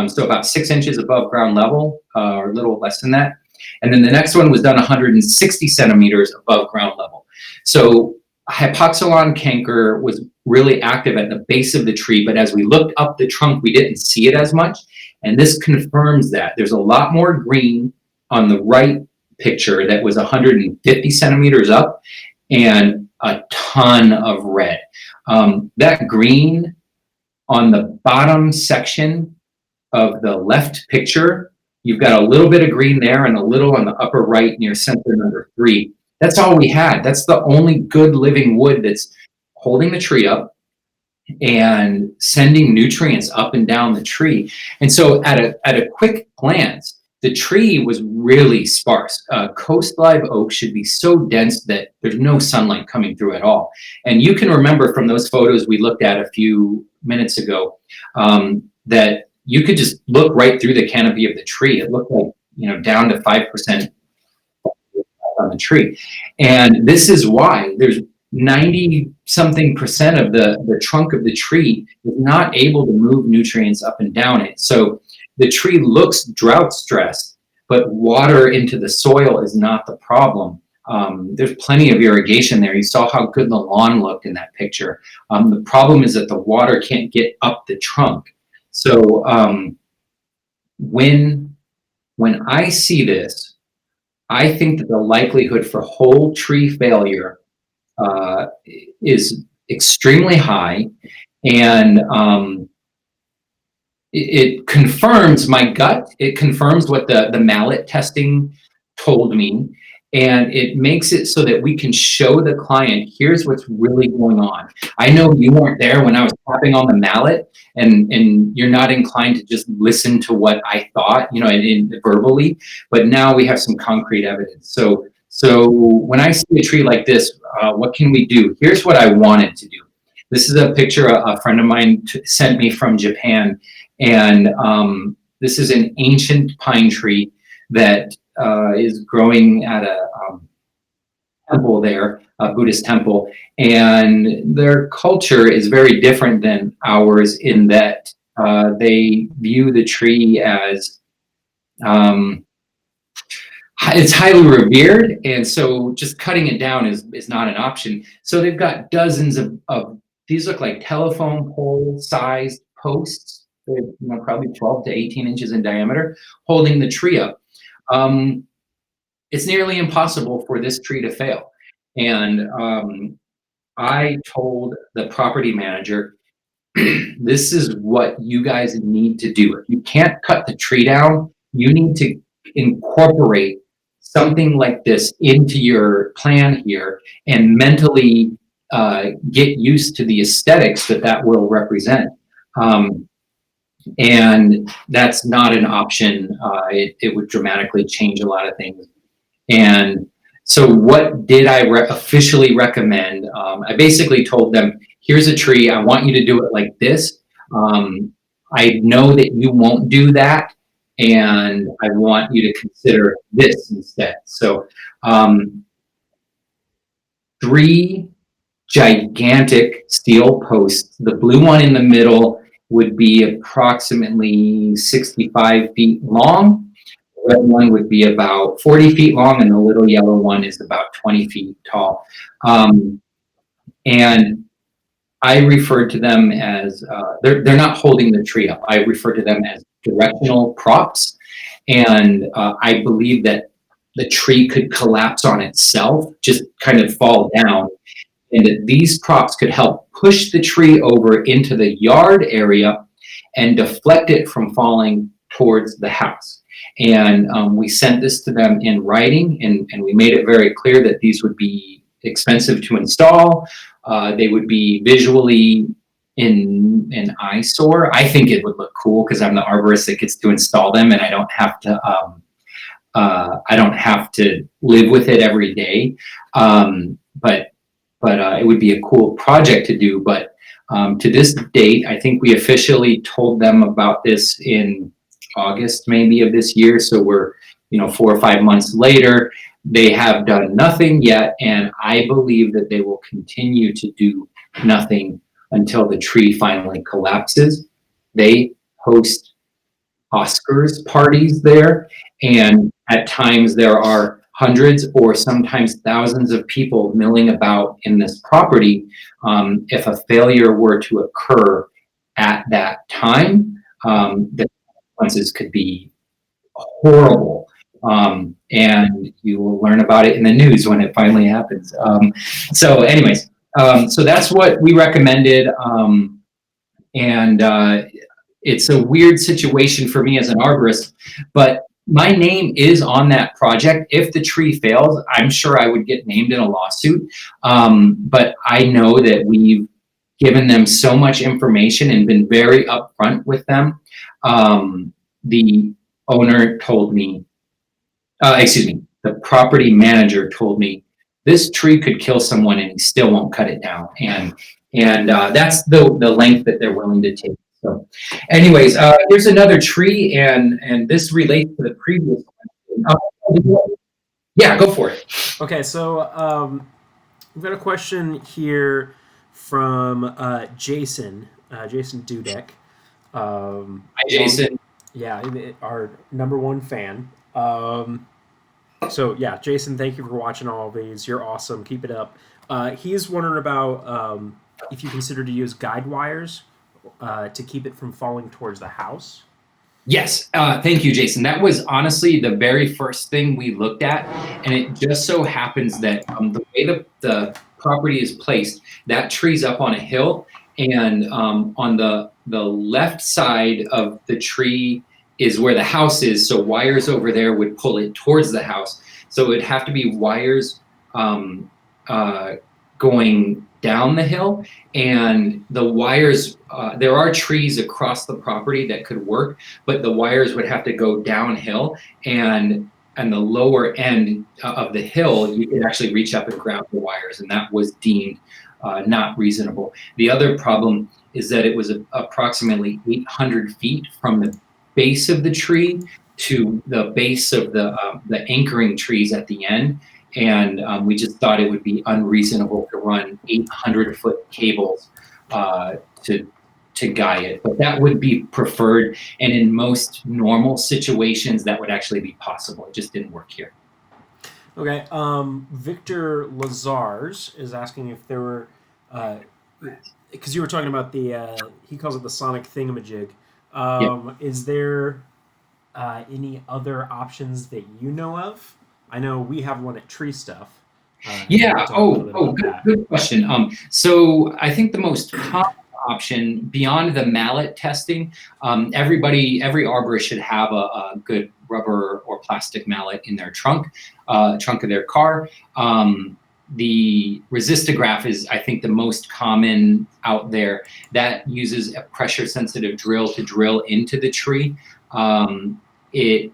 So about 6 inches above ground level, or a little less than that. And then the next one was done 160 centimeters above ground level. So Hypoxia canker was really active at the base of the tree, but as we looked up the trunk, we didn't see it as much. And this confirms that. There's a lot more green on the right picture that was 150 centimeters up and a ton of red. That green on the bottom section of the left picture, you've got a little bit of green there and a little on the upper right near center number 3. That's all we had. That's the only good living wood that's holding the tree up and sending nutrients up and down the tree. And so at a quick glance, the tree was really sparse. Coast live oak should be so dense that there's no sunlight coming through at all. And you can remember from those photos we looked at a few minutes ago that you could just look right through the canopy of the tree. It looked like, down to 5% on the tree. And this is why there's 90-something% of the trunk of the tree is not able to move nutrients up and down it. So the tree looks drought stressed, but water into the soil is not the problem. There's plenty of irrigation there. You saw how good the lawn looked in that picture. The problem is that the water can't get up the trunk. So when I see this, I think that the likelihood for whole tree failure is extremely high, and it confirms my gut. It confirms what the mallet testing told me, and it makes it so that we can show the client, here's what's really going on. I know you weren't there when I was tapping on the mallet, and you're not inclined to just listen to what I thought, verbally, but now we have some concrete evidence. So when I see a tree like this, what can we do? Here's what I wanted to do. This is a picture a friend of mine sent me from Japan. And this is an ancient pine tree that is growing at a temple there, a Buddhist temple. And their culture is very different than ours in that they view the tree as it's highly revered, and so just cutting it down is not an option. So they've got dozens of these look like telephone pole sized posts. They're probably 12 to 18 inches in diameter, holding the tree up. It's nearly impossible for this tree to fail. And I told the property manager, this is what you guys need to do. If you can't cut the tree down, you need to incorporate something like this into your plan here and mentally get used to the aesthetics that will represent. And that's not an option. It would dramatically change a lot of things. And so what did I officially recommend? I basically told them, here's a tree. I want you to do it like this. I know that you won't do that, and I want you to consider this instead. So 3 gigantic steel posts. The blue one in the middle would be approximately 65 feet long. The red one would be about 40 feet long, and the little yellow one is about 20 feet tall. And I refer to them as, they're not holding the tree up. I refer to them as directional props. And I believe that the tree could collapse on itself, just kind of fall down. and that these props could help push the tree over into the yard area and deflect it from falling towards the house. And we sent this to them in writing, and we made it very clear that these would be expensive to install. They would be visually in an eyesore. I think it would look cool because I'm the arborist that gets to install them, and I don't have to live with it every day. But it would be a cool project to do. But to this date, I think we officially told them about this in August maybe of this year. So we're 4 or 5 months later. They have done nothing yet, and I believe that they will continue to do nothing until the tree finally collapses. They host Oscars parties there, and at times there are hundreds or sometimes thousands of people milling about in this property. If a failure were to occur at that time, the consequences could be horrible. And you will learn about it in the news when it finally happens. So that's what we recommended. It's a weird situation for me as an arborist, but my name is on that project. If the tree fails, I'm sure I would get named in a lawsuit. But I know that we've given them so much information and been very upfront with them. The owner told me, the property manager told me this tree could kill someone and he still won't cut it down. And that's the length that they're willing to take. So anyways, here's another tree, and this relates to the previous one. Yeah, go for it. Okay, so we've got a question here from Jason Dudek. Hi, Jason. Yeah, our #1 fan. So yeah, Jason, thank you for watching all of these. You're awesome. Keep it up. He's wondering about if you consider to use guide wires to keep it from falling towards the house. Yes, thank you, Jason. That was honestly the very first thing we looked at, and it just so happens that the way the property is placed, that tree's up on a hill, and on the left side of the tree is where the house is, so wires over there would pull it towards the house. So it would have to be wires going down the hill, and the wires, there are trees across the property that could work, but the wires would have to go downhill, and the lower end of the hill, you could actually reach up and grab the wires, and that was deemed not reasonable. The other problem is that it was approximately 800 feet from the base of the tree to the base of the anchoring trees at the end. And we just thought it would be unreasonable to run 800-foot cables to guy it. But that would be preferred. And in most normal situations, that would actually be possible. It just didn't work here. Okay. Victor Lazars is asking if there were, because you were talking about he calls it the sonic thingamajig. Yeah. Is there any other options that you know of? I know we have one at TreeStuff. Yeah. Good question. So I think the most common option beyond the mallet testing, every arborist should have a good rubber or plastic mallet in their trunk of their car. The resistograph is, I think, the most common out there. That uses a pressure-sensitive drill to drill into the tree. It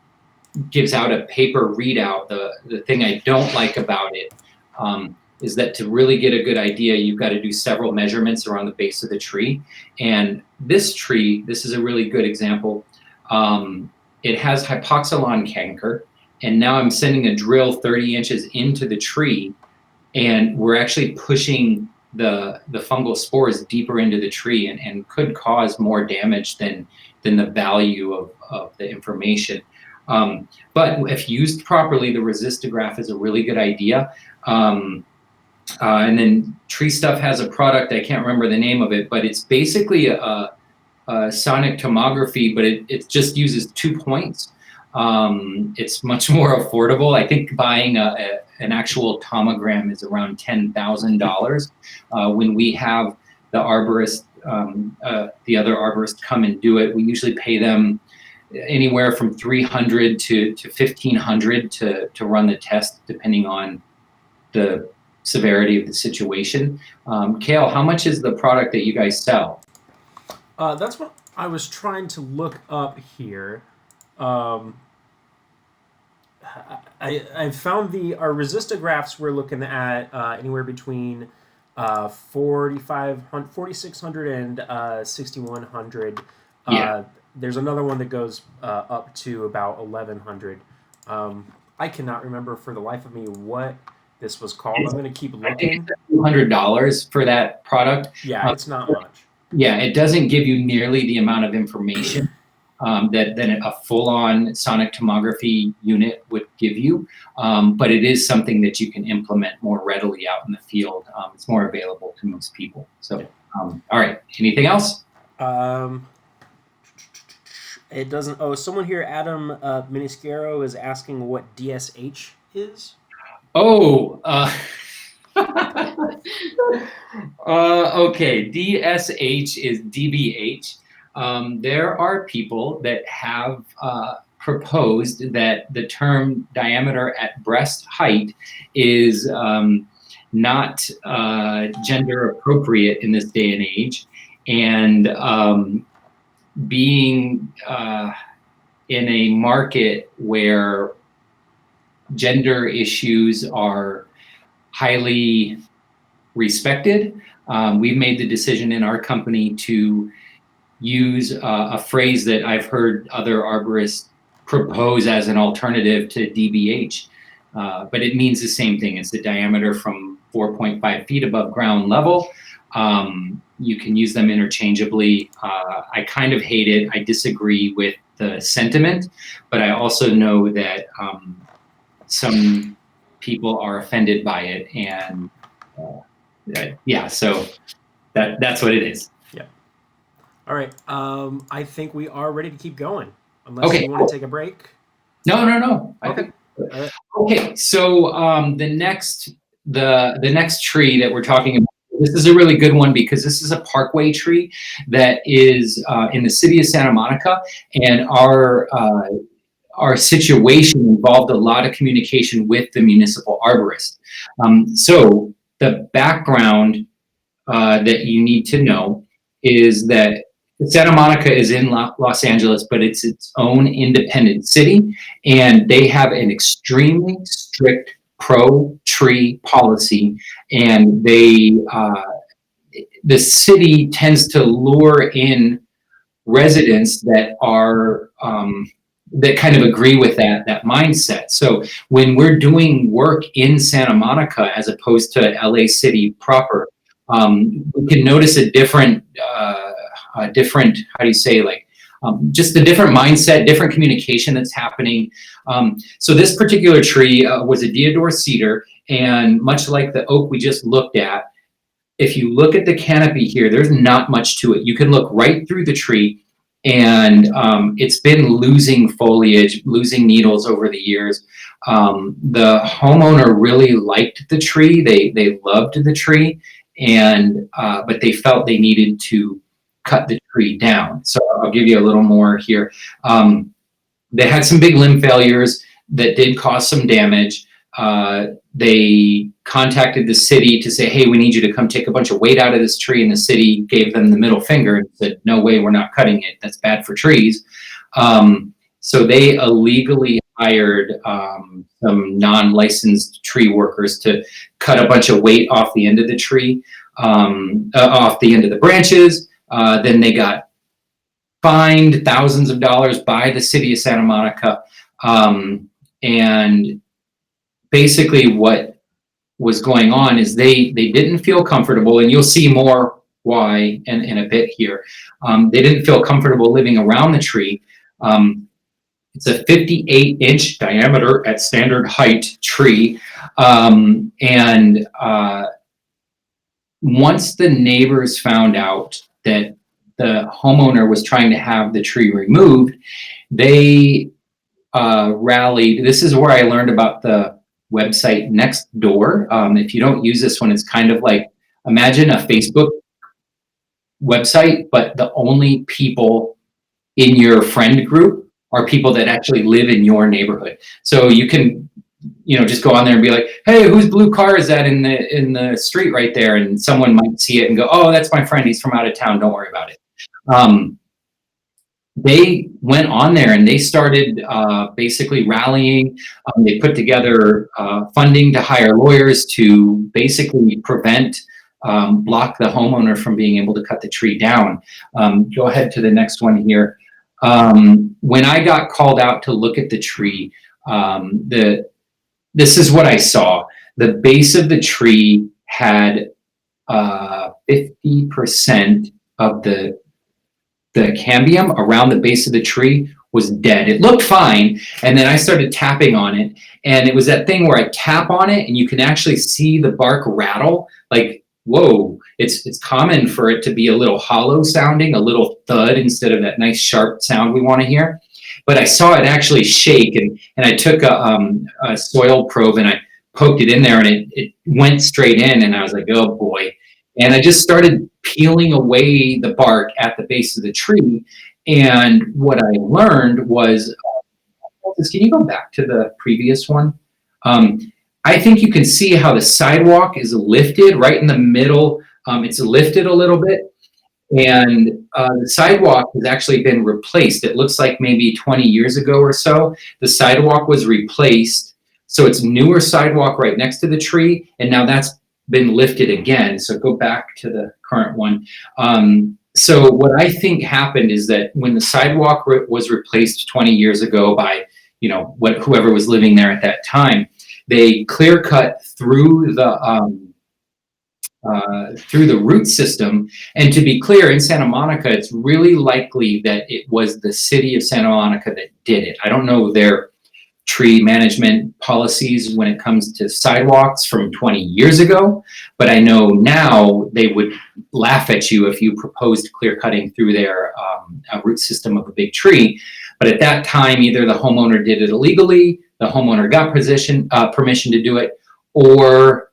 gives out a paper readout. The thing I don't like about it is that to really get a good idea, you've got to do several measurements around the base of the tree. And this tree, this is a really good example. It has Hypoxia canker, and now I'm sending a drill 30 inches into the tree, and we're actually pushing the fungal spores deeper into the tree and could cause more damage than the value of the information. But if used properly, the resistograph is a really good idea. And then TreeStuff has a product, I can't remember the name of it, but it's basically a sonic tomography, but it just uses 2 points. It's much more affordable. I think buying an actual tomogram is around $10,000. When we have the arborist, the other arborists come and do it, we usually pay them anywhere from $300 to $1,500 to run the test, depending on the severity of the situation. Kale, how much is the product that you guys sell? That's what I was trying to look up here. I found our resistographs we're looking at anywhere between 4,600 and 6,100. Yeah. There's another one that goes up to about 1,100. I cannot remember for the life of me what this was called. I'm going to keep looking. I think it's $200 for that product. Yeah, it's not much. Yeah, it doesn't give you nearly the amount of information that a full-on sonic tomography unit would give you, but it is something that you can implement more readily out in the field. It's more available to most people. So, all right, anything else? It doesn't. Oh, someone here, Adam Miniscaro, is asking what DSH is. Oh, okay. DSH is DBH. There are people that have proposed that the term diameter at breast height is not gender appropriate in this day and age, and being in a market where gender issues are highly respected, we've made the decision in our company to use a phrase that I've heard other arborists propose as an alternative to DBH, but it means the same thing. It's the diameter from 4.5 feet above ground level. You can use them interchangeably. I kind of hate it. I disagree with the sentiment, but I also know that some people are offended by it, and yeah, so that's what it is. Yeah. All right. I think we are ready to keep going, unless you want to take a break. No. Okay. Okay. So the next tree that we're talking about, this is a really good one because this is a parkway tree that is in the city of Santa Monica, and our situation involved a lot of communication with the municipal arborist. So the background that you need to know is that Santa Monica is in Los Angeles, but it's its own independent city, and they have an extremely strict pro-tree policy, and the city tends to lure in residents that are that kind of agree with that mindset. So when we're doing work in Santa Monica as opposed to LA City proper, we can notice a different how do you say, like just the different mindset, different communication that's happening. So this particular tree was a deodar cedar, and much like the oak we just looked at, if you look at the canopy here, there's not much to it. You can look right through the tree, and it's been losing foliage, losing needles over the years. The homeowner really liked the tree. They loved the tree, and but they felt they needed to cut the tree down. So I'll give you a little more here. They had some big limb failures that did cause some damage. They contacted the city to say, hey, we need you to come take a bunch of weight out of this tree, and the city gave them the middle finger and said, no way, we're not cutting it. That's bad for trees. So they illegally hired some non-licensed tree workers to cut a bunch of weight off the end of the tree, off the end of the branches. Then they got fined thousands of dollars by the city of Santa Monica. And basically what was going on is they didn't feel comfortable, and you'll see more why in a bit here. They didn't feel comfortable living around the tree. It's a 58-inch diameter at standard height tree. And once the neighbors found out that the homeowner was trying to have the tree removed, they rallied. This is where I learned about the website next door. If you don't use this one, it's kind of like, imagine a Facebook website, but the only people in your friend group are people that actually live in your neighborhood. So you can, just go on there and be like, hey, whose blue car is that in the street right there? And someone might see it and go, oh, that's my friend. He's from out of town. Don't worry about it. They went on there and they started basically rallying. They put together funding to hire lawyers to basically block the homeowner from being able to cut the tree down. Go ahead to the next one here. When I got called out to look at the tree, this is what I saw. The base of the tree had 50% of the cambium around the base of the tree was dead. It looked fine, and then I started tapping on it, and it was that thing where I tap on it and you can actually see the bark rattle. Like, whoa, it's common for it to be a little hollow sounding, a little thud instead of that nice sharp sound we want to hear. But I saw it actually shake, and I took a soil probe and I poked it in there, and it went straight in, and I was like, oh boy. And I just started peeling away the bark at the base of the tree. And what I learned was, can you go back to the previous one? I think you can see how the sidewalk is lifted right in the middle. It's lifted a little bit. And the sidewalk has actually been replaced. It looks like maybe 20 years ago or so, the sidewalk was replaced. So it's newer sidewalk right next to the tree. And now that's been lifted again. So go back to the current one. So what I think happened is that when the sidewalk was replaced 20 years ago by, whoever was living there at that time, they clear cut through the root system. And to be clear, in Santa Monica, it's really likely that it was the city of Santa Monica that did it. I don't know their tree management policies when it comes to sidewalks from 20 years ago, but I know now they would laugh at you if you proposed clear cutting through their root system of a big tree. But at that time, either the homeowner did it illegally, the homeowner got permission to do it, or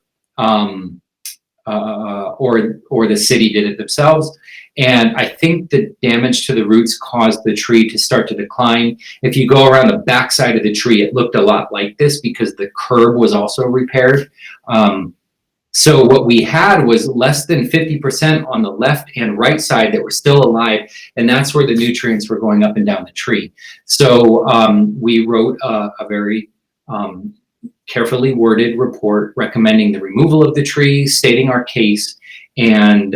the city did it themselves. And I think the damage to the roots caused the tree to start to decline. If you go around the backside of the tree, it looked a lot like this because the curb was also repaired. So what we had was less than 50% on the left and right side that were still alive, and that's where the nutrients were going up and down the tree. So we wrote a very carefully worded report recommending the removal of the tree, stating our case, and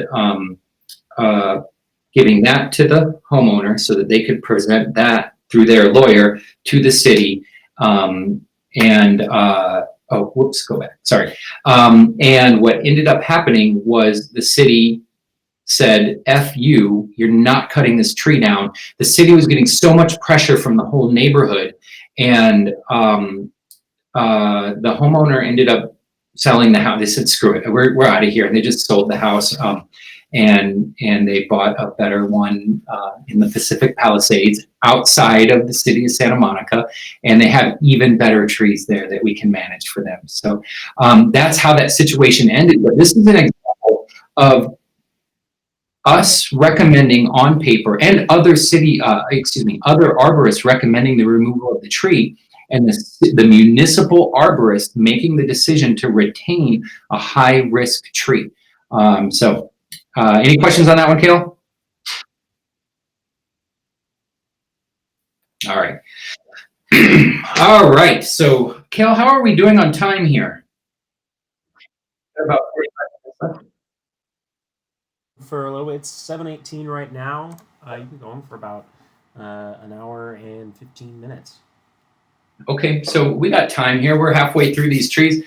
giving that to the homeowner so that they could present that through their lawyer to the city. Go back, sorry. And what ended up happening was the city said, F you, you're not cutting this tree down. The city was getting so much pressure from the whole neighborhood, and the homeowner ended up selling the house. They said, screw it, we're out of here. And they just sold the house. And they bought a better one in the Pacific Palisades outside of the city of Santa Monica, and they have even better trees there that we can manage for them. So that's how that situation ended. But this is an example of us recommending on paper, and other other arborists recommending the removal of the tree, and the municipal arborist making the decision to retain a high-risk tree. Any questions on that one, Kale? All right. All right. So, Kale, how are we doing on time here? About 45 minutes left. For a little bit, it's 7:18 right now. You've been going for about an hour and 15 minutes. Okay, so we got time here. We're halfway through these trees.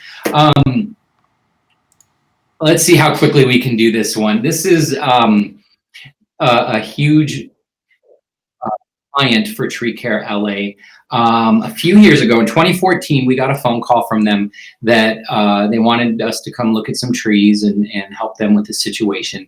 Let's see how quickly we can do this one. This is a huge client for Tree Care LA. A few years ago, in 2014, we got a phone call from them that they wanted us to come look at some trees and help them with the situation.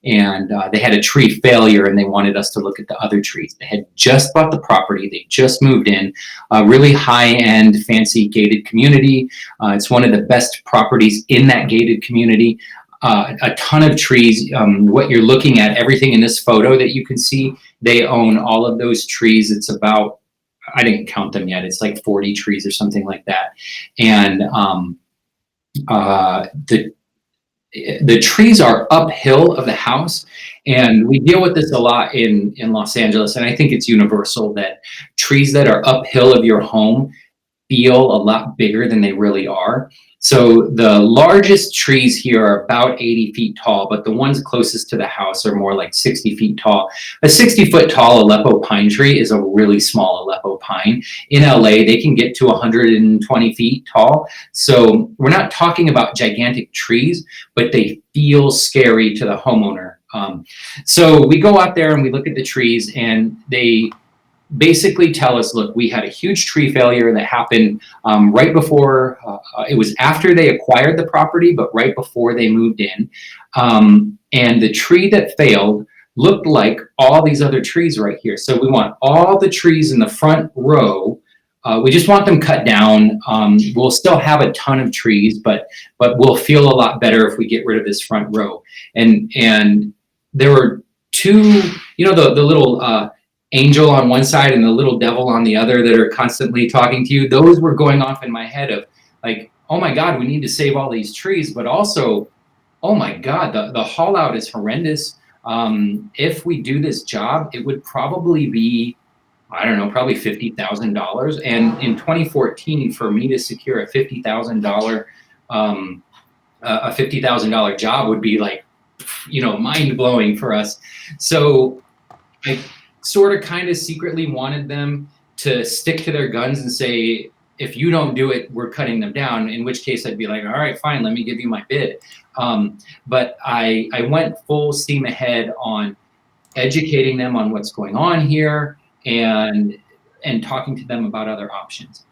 and they had a tree failure, and they wanted us to look at the other trees. They had just bought the property. They just moved in, a really high-end, fancy gated community. It's one of the best properties in that gated community. A ton of trees. What you're looking at, everything in this photo that you can see, they own all of those trees. It's about, I didn't count them yet, it's like 40 trees or something like that. And the trees are uphill of the house, and we deal with this a lot in Los Angeles, and I think it's universal that trees that are uphill of your home feel a lot bigger than they really are. So the largest trees here are about 80 feet tall, but the ones closest to the house are more like 60 feet tall. A 60-foot tall Aleppo pine tree is a really small Aleppo pine. In LA, they can get to 120 feet tall. So we're not talking about gigantic trees, but they feel scary to the homeowner. So we go out there and we look at the trees, and they basically tell us, look, we had a huge tree failure that happened right before, it was after they acquired the property, but right before they moved in. And the tree that failed looked like all these other trees right here. So we want all the trees in the front row. We just want them cut down. We'll still have a ton of trees, but we'll feel a lot better if we get rid of this front row. And there were two, the little angel on one side and the little devil on the other that are constantly talking to you. Those were going off in my head of like, oh my God, we need to save all these trees, but also, oh my God, the haul out is horrendous. If we do this job, it would probably be, I don't know, probably $50,000. And in 2014, for me to secure a $50,000 job would be like, mind blowing for us. So I sort of kind of secretly wanted them to stick to their guns and say, if you don't do it, we're cutting them down, in which case I'd be like, all right, fine, let me give you my bid. But I went full steam ahead on educating them on what's going on here and talking to them about other options.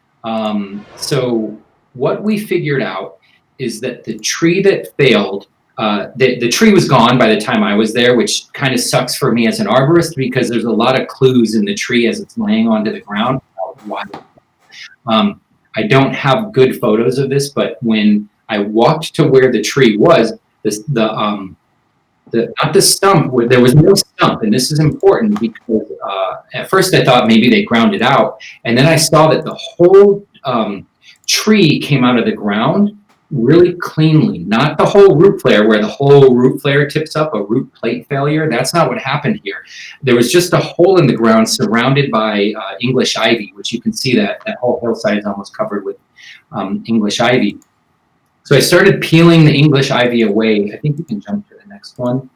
So what we figured out is that the tree that failed, the tree was gone by the time I was there, which kind of sucks for me as an arborist because there's a lot of clues in the tree as it's laying onto the ground. I don't have good photos of this, but when I walked to where the tree was, not the stump, where there was no stump, and this is important because at first I thought maybe they ground it out, and then I saw that the whole tree came out of the ground really cleanly, not the whole root flare where the whole root flare tips up, a root plate failure. That's not what happened here. There was just a hole in the ground surrounded by English ivy, which you can see that whole hillside is almost covered with English ivy. So I started peeling the English ivy away. I think you can jump to the next one.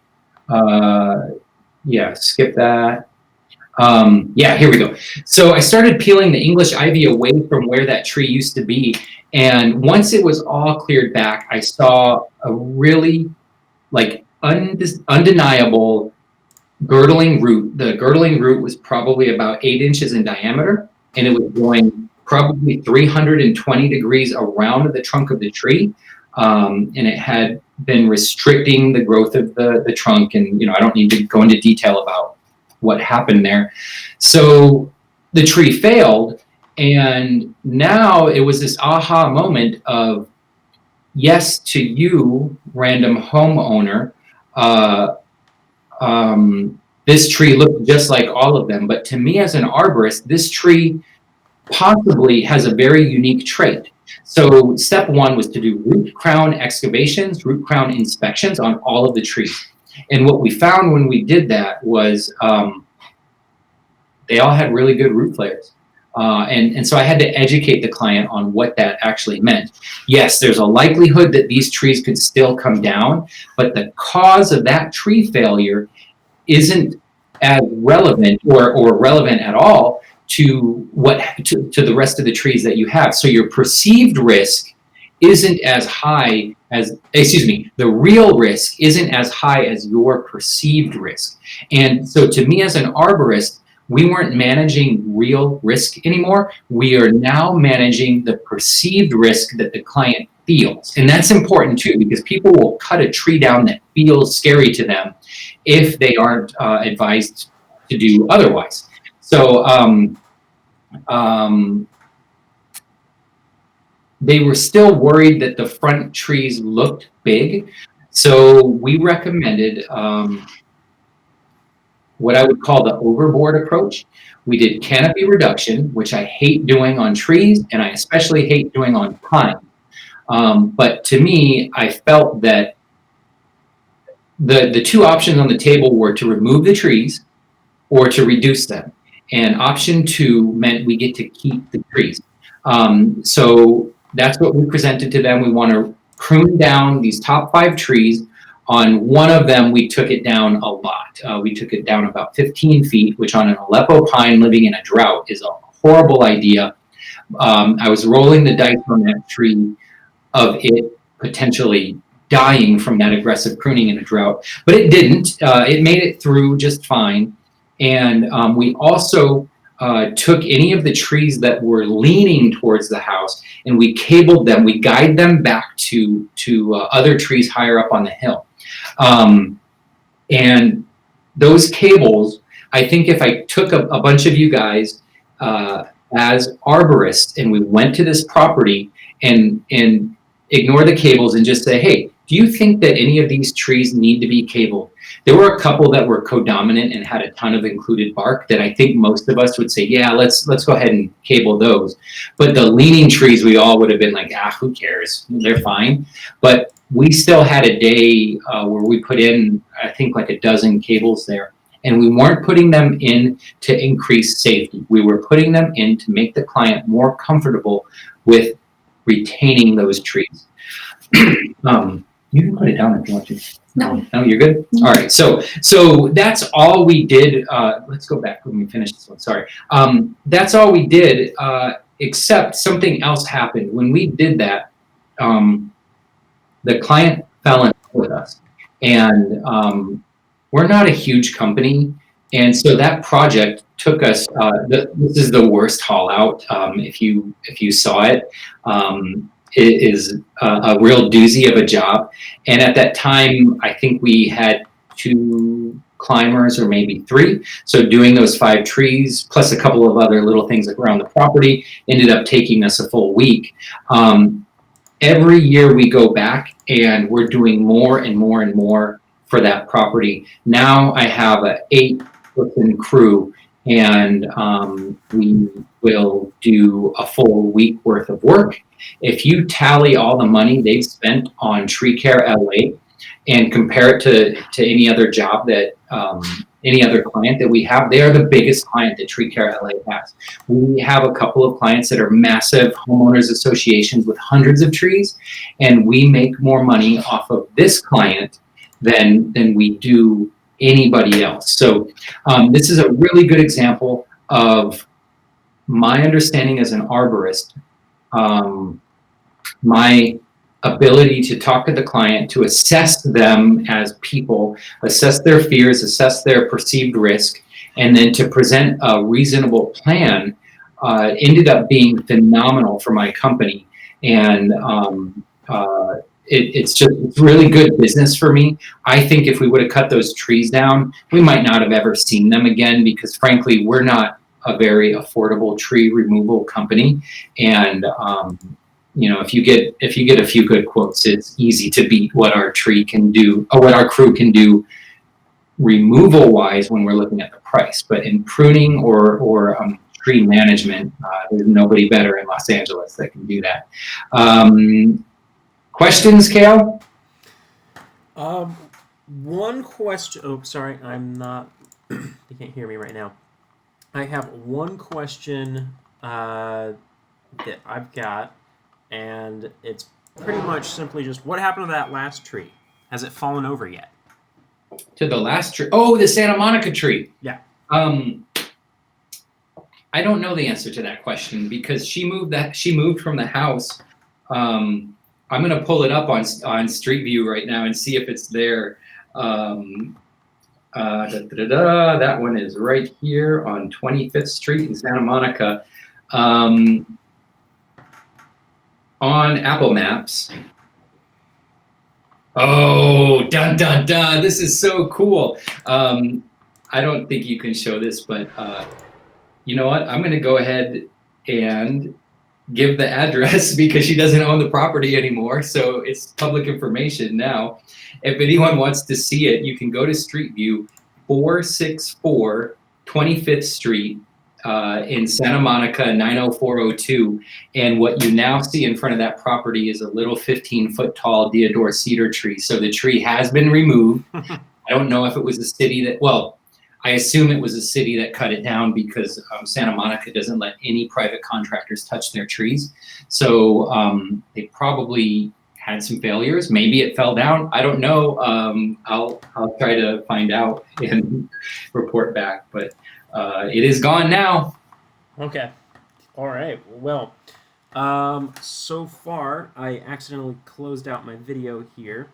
Yeah, skip that. Yeah, here we go. So I started peeling the English ivy away from where that tree used to be. And once it was all cleared back, I saw a really undeniable girdling root. The girdling root was probably about 8 inches in diameter, and it was going probably 320 degrees around the trunk of the tree. And it had been restricting the growth of the trunk. And, I don't need to go into detail about what happened there. So the tree failed. And now it was this aha moment of, yes, to you, random homeowner, this tree looked just like all of them. But to me as an arborist, this tree possibly has a very unique trait. So step one was to do root crown excavations, root crown inspections on all of the trees. And what we found when we did that was they all had really good root flares. And so I had to educate the client on what that actually meant. Yes, there's a likelihood that these trees could still come down, but the cause of that tree failure isn't as relevant or relevant at all to the rest of the trees that you have. So your perceived risk isn't as high as, the real risk isn't as high as your perceived risk. And so to me as an arborist, we weren't managing real risk anymore. We are now managing the perceived risk that the client feels. And that's important too, because people will cut a tree down that feels scary to them. if they aren't advised to do otherwise. So they were still worried that the front trees looked big. So we recommended what I would call the overboard approach. We did canopy reduction, which I hate doing on trees, and I especially hate doing on pine. But to me, I felt that the two options on the table were to remove the trees or to reduce them. And option 2 meant we get to keep the trees. So that's what we presented to them. We want to prune down these top 5 trees. On one of them, we took it down a lot. We took it down about 15 feet, which on an Aleppo pine living in a drought is a horrible idea. I was rolling the dice on that tree of it potentially dying from that aggressive pruning in a drought, but it didn't. It made it through just fine. And we also took any of the trees that were leaning towards the house and we cabled them, we guide them back to other trees higher up on the hill. And those cables, I think if I took a bunch of you guys as arborists and we went to this property and ignore the cables and just say, hey, do you think that any of these trees need to be cabled? There were a couple that were codominant and had a ton of included bark that I think most of us would say, yeah, let's go ahead and cable those. But the leaning trees, we all would have been like, who cares? They're fine. But we still had a day where we put in, I think, like a dozen cables there. And we weren't putting them in to increase safety. We were putting them in to make the client more comfortable with retaining those trees. You can put it down if you want to. No. No, you're good? Mm-hmm. All right, so that's all we did. Let's go back when we finish this one, sorry. That's all we did, except something else happened. When we did that, the client fell in love with us. And we're not a huge company. And so that project took us, this is the worst haul out, if you saw it. It is a real doozy of a job. And at that time, I think we had 2 climbers or maybe 3. So doing those 5 trees, plus a couple of other little things around the property, ended up taking us a full week. Every year we go back and we're doing more and more and more for that property. Now I have an 8-person crew, and we will do a full week worth of work. If you tally all the money they've spent on Tree Care LA and compare it to any other job that any other client that we have, they are the biggest client that Tree Care LA has. We have a couple of clients that are massive homeowners associations with hundreds of trees, and we make more money off of this client than we do anybody else. So this is a really good example of my understanding as an arborist, my ability to talk to the client, to assess them as people, assess their fears, assess their perceived risk, and then to present a reasonable plan ended up being phenomenal for my company. And it's really good business for me. I think if we would have cut those trees down, we might not have ever seen them again, because frankly, we're not a very affordable tree removal company. And if you get a few good quotes, it's easy to beat what our tree can do, or what our crew can do removal wise when we're looking at the price. But in pruning or tree management, there's nobody better in Los Angeles that can do that. Questions, Kale? One question. Oh, sorry, I'm not. You can't hear me right now. I have one question that I've got, and it's pretty much simply just, what happened to that last tree? Has it fallen over yet? To the last tree? Oh, the Santa Monica tree. Yeah. I don't know the answer to that question, because she moved from the house. I'm gonna pull it up on Street View right now and see if it's there. That one is right here on 25th Street in Santa Monica. On Apple Maps, Oh, dun dun dun! This is so cool. I don't think you can show this, but you know what? I'm going to go ahead and give the address because she doesn't own the property anymore. So it's public information now. If anyone wants to see it, you can go to Street View, 464 25th Street in Santa Monica, 90402. And what you now see in front of that property is a little 15-foot tall deodar cedar tree. So the tree has been removed. I don't know if it was a city that, well, I assume it was a city that cut it down because Santa Monica doesn't let any private contractors touch their trees. So they probably had some failures. Maybe it fell down. I don't know. I'll try to find out and report back. But it is gone now. Okay. All right. Well, so far I accidentally closed out my video here,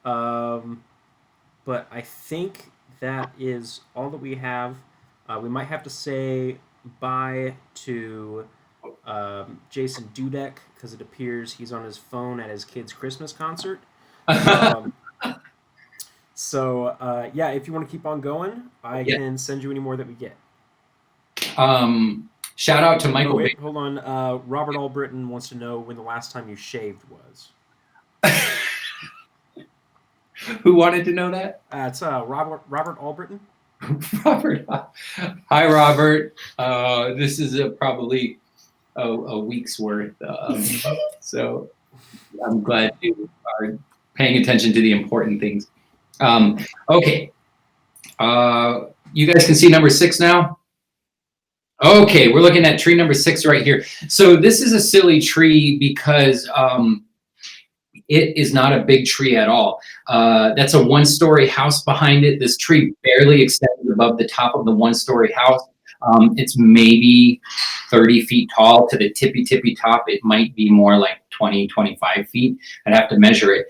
but I think that is all that we have. We might have to say bye to Jason Dudek because it appears he's on his phone at his kid's Christmas concert. So yeah, if you want to keep on going, I can send you any more that we get. Shout out to Michael. Oh, wait, hold on. Robert Albritton wants to know when the last time you shaved was. Who wanted to know that? It's Robert Albritton. Robert. Hi, Robert. This is probably a week's worth. So I'm glad you are paying attention to the important things. Okay. You guys can see number 6 now? Okay, we're looking at tree number 6 right here. So this is a silly tree because it is not a big tree at all. That's a 1-story house behind it. This tree barely extends above the top of the 1-story house. It's maybe 30 feet tall to the tippy top. It might be more like 20, 25 feet. I'd have to measure it.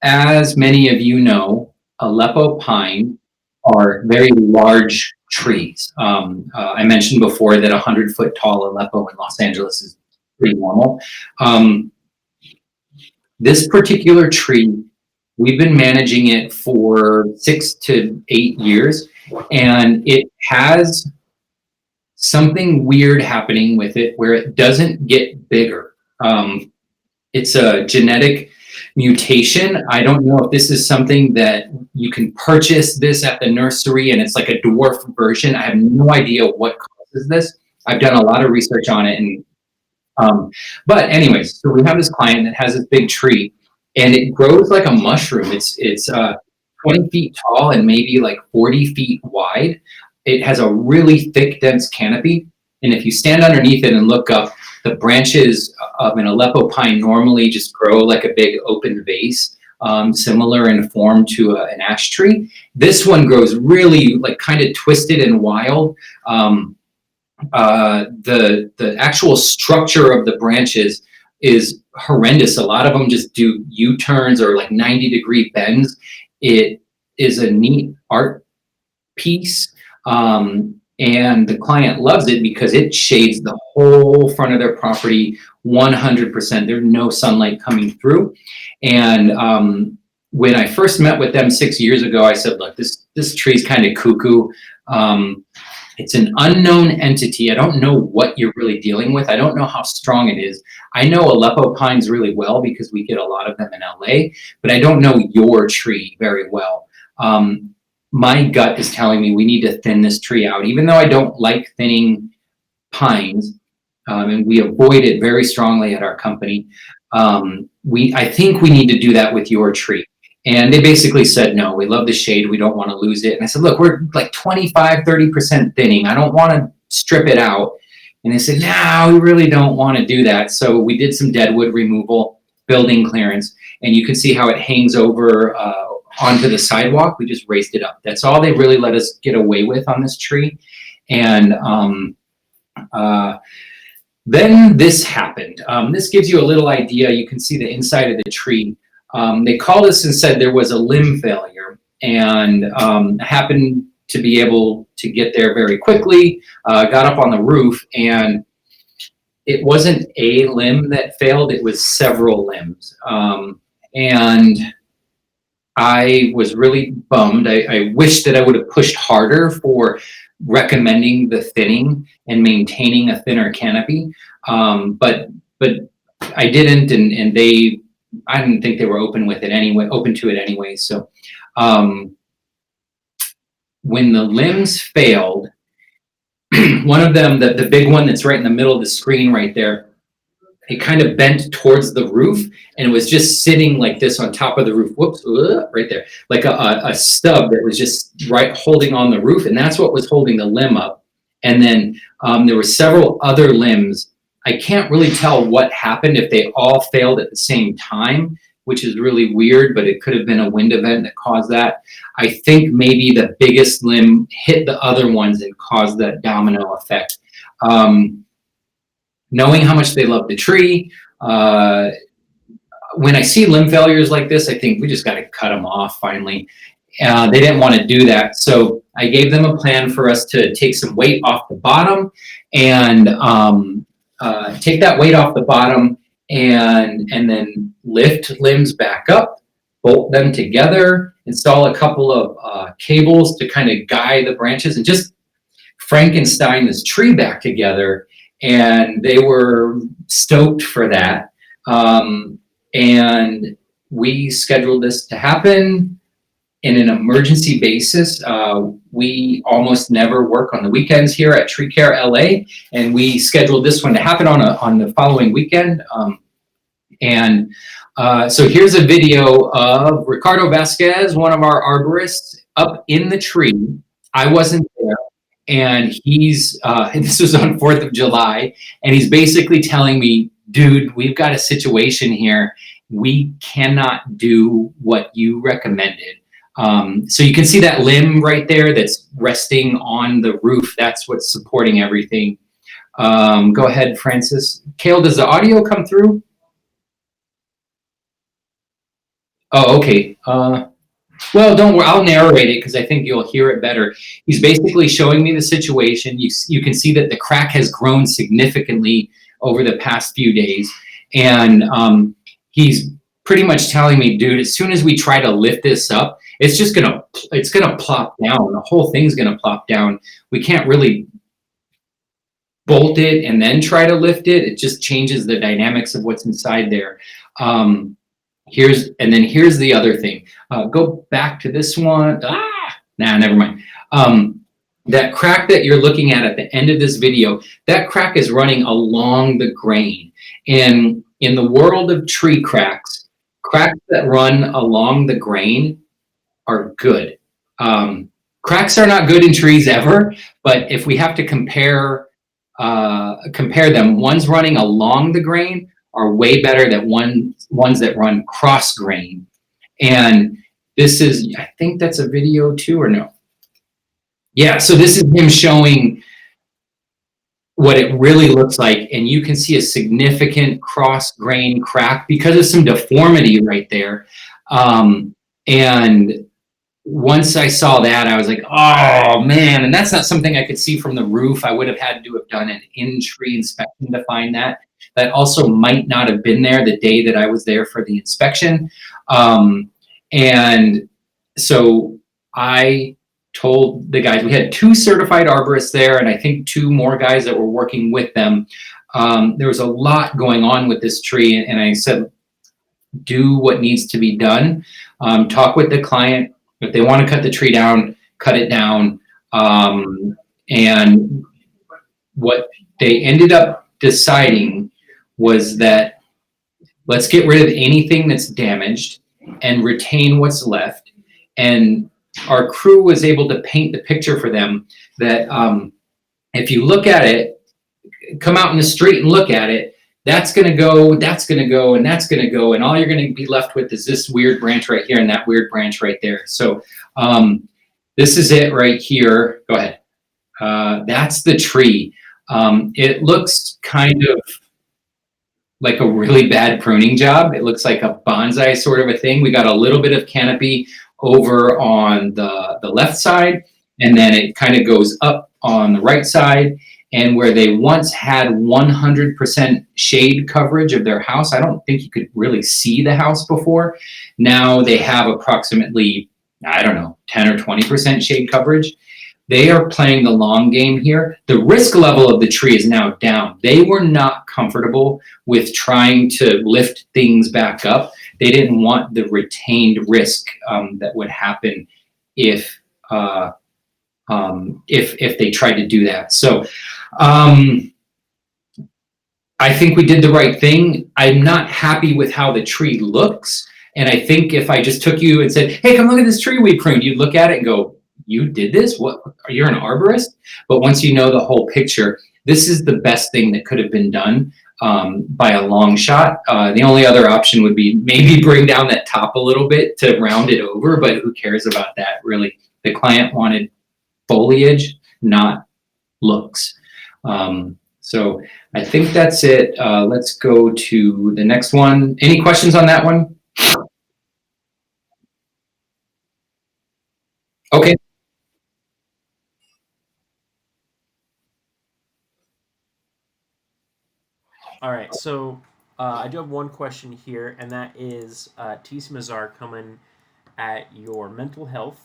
As many of you know, Aleppo pine are very large trees. I mentioned before that 100-foot tall Aleppo in Los Angeles is pretty normal. This particular tree, we've been managing it for 6 to 8 years, and it has something weird happening with it where it doesn't get bigger. It's a genetic mutation. I don't know if this is something that you can purchase this at the nursery and it's like a dwarf version. I have no idea what causes this. I've done a lot of research on it, and but anyways, so we have this client that has this big tree and it grows like a mushroom. It's 20 feet tall and maybe like 40 feet wide. It has a really thick, dense canopy. And if you stand underneath it and look up, the branches of an Aleppo pine normally just grow like a big open vase, similar in form to an ash tree. This one grows really like kind of twisted and wild. The actual structure of the branches is horrendous. A lot of them just do U-turns or like 90-degree bends. It is a neat art piece. And the client loves it because it shades the whole front of their property 100%. There's no sunlight coming through. And when I first met with them 6 years ago, I said, look, this tree's kind of cuckoo. It's an unknown entity. I don't know what you're really dealing with. I don't know how strong it is. I know Aleppo pines really well because we get a lot of them in LA, but I don't know your tree very well. My gut is telling me we need to thin this tree out, even though I don't like thinning pines, and we avoid it very strongly at our company. I think we need to do that with your tree. And they basically said, no, we love the shade. We don't want to lose it. And I said, look, we're like 25, 30% thinning. I don't want to strip it out. And they said, no, we really don't want to do that. So we did some deadwood removal, building clearance, and you can see how it hangs over onto the sidewalk. We just raised it up. That's all they really let us get away with on this tree. And then this happened. This gives you a little idea. You can see the inside of the tree. They called us and said there was a limb failure, and I happened to be able to get there very quickly, got up on the roof, and it wasn't a limb that failed, it was several limbs. And I was really bummed. I wish that I would have pushed harder for recommending the thinning and maintaining a thinner canopy. But I didn't, and I didn't think they were open to it anyway. So when the limbs failed, one of them, the big one that's right in the middle of the screen right there, it kind of bent towards the roof, and it was just sitting like this on top of the roof. Whoops, right there, like a stub that was just right holding on the roof, and that's what was holding the limb up. And then there were several other limbs. I can't really tell what happened, if they all failed at the same time, which is really weird, but it could have been a wind event that caused that. I think maybe the biggest limb hit the other ones and caused that domino effect. Knowing how much they love the tree, when I see limb failures like this, I think we just got to cut them off finally. They didn't want to do that. So I gave them a plan for us to take some weight off the bottom and take that weight off the bottom and then lift limbs back up, bolt them together, install a couple of cables to kind of guide the branches, and just Frankenstein this tree back together. And they were stoked for that. And we scheduled this to happen in an emergency basis. We almost never work on the weekends here at Tree Care LA, and we scheduled this one to happen on the following weekend. So here's a video of Ricardo Vasquez, one of our arborists, up in the tree. I wasn't there. And he's, this was on 4th of July, and he's basically telling me, dude, we've got a situation here. We cannot do what you recommended. So you can see that limb right there that's resting on the roof. That's what's supporting everything. Go ahead, Francis. Kale, does the audio come through? Oh, okay. Well, don't worry, I'll narrate it because I think you'll hear it better. He's basically showing me the situation. You can see that the crack has grown significantly over the past few days. And he's pretty much telling me, dude, as soon as we try to lift this up, it's gonna plop down. The whole thing's gonna plop down. We can't really bolt it and then try to lift it. It just changes the dynamics of what's inside there. Here's the other thing. Go back to this one. Never mind. That crack that you're looking at the end of this video, that crack is running along the grain. And in the world of tree cracks that run along the grain are good. Cracks are not good in trees ever, but if we have to compare them, ones running along the grain are way better than ones that run cross grain. And this is, I think that's a video too, or no? Yeah, so this is him showing what it really looks like, and you can see a significant cross grain crack because of some deformity right there. And once I saw that, I was like, oh man, and that's not something I could see from the roof. I would have had to have done an in-tree inspection to find that. That also might not have been there the day that I was there for the inspection. And so I told the guys, we had 2 certified arborists there, and I think 2 more guys that were working with them. There was a lot going on with this tree, and I said, do what needs to be done. Talk with the client. If they want to cut the tree down, cut it down. And what they ended up deciding was that let's get rid of anything that's damaged and retain what's left. And our crew was able to paint the picture for them that if you look at it, come out in the street and look at it, that's going to go, that's going to go, and that's going to go. And all you're going to be left with is this weird branch right here and that weird branch right there. So this is it right here. Go ahead. That's the tree. It looks kind of like a really bad pruning job. It looks like a bonsai sort of a thing. We got a little bit of canopy over on the left side, and then it kind of goes up on the right side. and where they once had 100% shade coverage of their house. I don't think you could really see the house before. Now they have approximately, I don't know, 10 or 20% shade coverage. They are playing the long game here. The risk level of the tree is now down. They were not comfortable with trying to lift things back up. They didn't want the retained risk that would happen if they tried to do that. So I think we did the right thing. I'm not happy with how the tree looks. And I think if I just took you and said, hey, come look at this tree we pruned, you'd look at it and go, you did this? What? You're an arborist? But once you know the whole picture, this is the best thing that could have been done by a long shot. The only other option would be maybe bring down that top a little bit to round it over, but who cares about that, really? The client wanted foliage, not looks. So I think that's it. Let's go to the next one. Any questions on that one? Okay. All right, so I do have one question here, and that is T. Mazar coming at your mental health.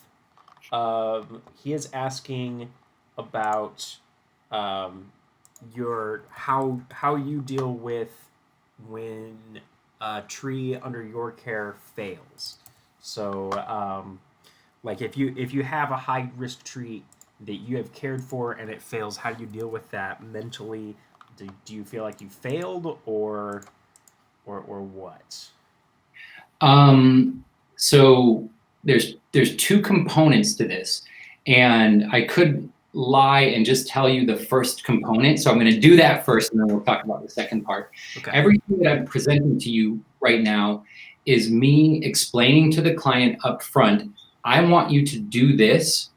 He is asking about your how you deal with when a tree under your care fails. So, like if you have a high risk tree that you have cared for and it fails, how do you deal with that mentally? Do you feel like you failed or what? So there's two components to this, and I could lie and just tell you the first component. So I'm going to do that first, and then we'll talk about the second part. Okay. Everything that I'm presenting to you right now is me explaining to the client up front, I want you to do this,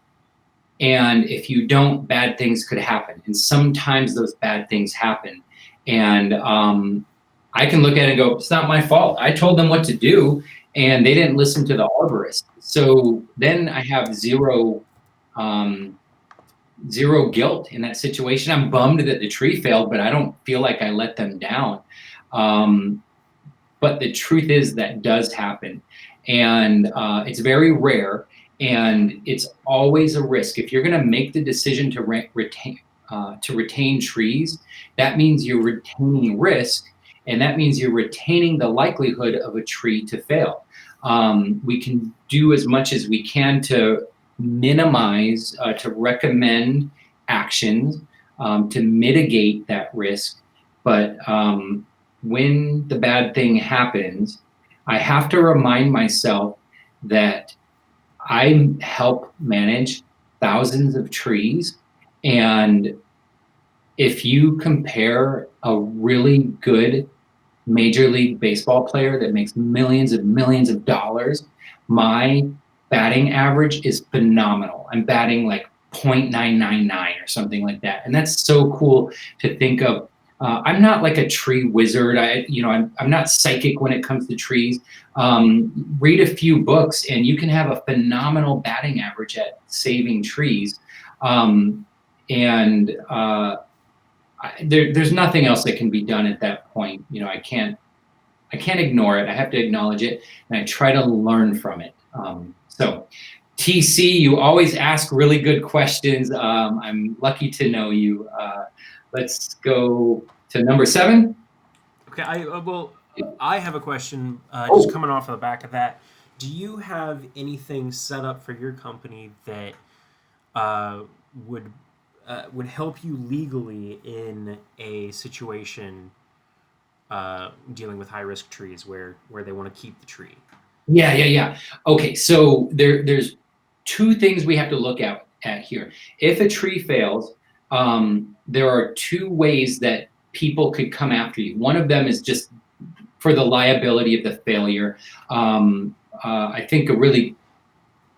and if you don't, bad things could happen. And sometimes those bad things happen. And I can look at it and go, it's not my fault. I told them what to do, and they didn't listen to the arborist. So then I have zero guilt in that situation. I'm bummed that the tree failed, but I don't feel like I let them down. But the truth is that does happen, and it's very rare, and it's always a risk. If you're going to make the decision to retain trees, that means you're retaining risk, and that means you're retaining the likelihood of a tree to fail. We can do as much as we can to minimize, to recommend actions to mitigate that risk, but when the bad thing happens, I have to remind myself that I help manage thousands of trees. And if you compare a really good Major League Baseball player that makes millions of dollars, my batting average is phenomenal. I'm batting like .999 or something like that. And that's so cool to think of. I'm not like a tree wizard. I'm not psychic when it comes to trees. Read a few books and you can have a phenomenal batting average at saving trees. There's nothing else that can be done at that point. I can't ignore it. I have to acknowledge it, and I try to learn from it. So TC, you always ask really good questions. I'm lucky to know you. Let's go to number 7. Okay, I have a question just coming off of the back of that. Do you have anything set up for your company that would help you legally in a situation dealing with high risk trees where they want to keep the tree? Yeah. Okay, so there's 2 things we have to look at here. If a tree fails, there are 2 ways that people could come after you. One of them is just for the liability of the failure. I think a really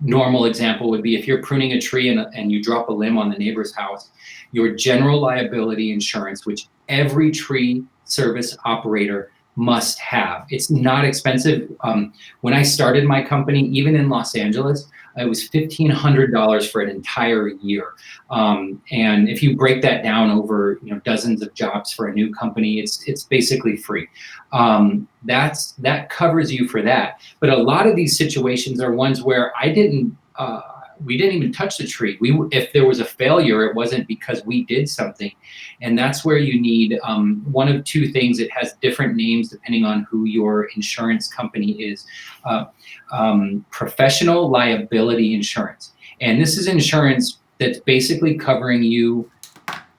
normal example would be if you're pruning a tree and you drop a limb on the neighbor's house, your general liability insurance, which every tree service operator must have. It's not expensive. When I started my company, even in Los Angeles, it was $1,500 for an entire year. And if you break that down over dozens of jobs for a new company, it's basically free. That covers you for that. But a lot of these situations are ones where we didn't even touch the tree. If there was a failure, it wasn't because we did something. And that's where you need one of two things. It has different names depending on who your insurance company is. Professional liability insurance. And this is insurance that's basically covering you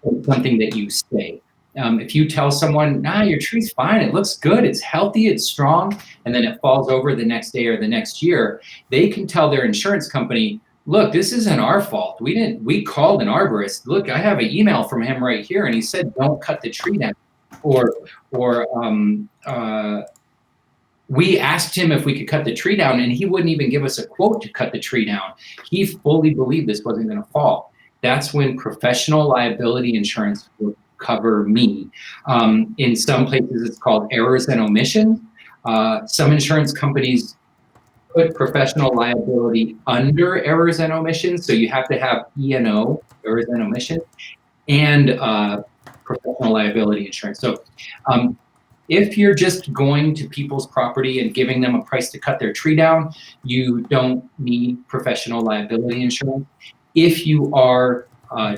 for something that you say. If you tell someone, nah, your tree's fine, it looks good, it's healthy, it's strong, and then it falls over the next day or the next year, they can tell their insurance company, look, this isn't our fault. We called an arborist. Look, I have an email from him right here, and he said, don't cut the tree down. Or we asked him if we could cut the tree down, and he wouldn't even give us a quote to cut the tree down. He fully believed this wasn't going to fall. That's when professional liability insurance will cover me. In some places, it's called errors and omissions. Some insurance companies put professional liability under errors and omissions. So you have to have E&O, errors and omissions, and professional liability insurance. So if you're just going to people's property and giving them a price to cut their tree down, you don't need professional liability insurance. If you are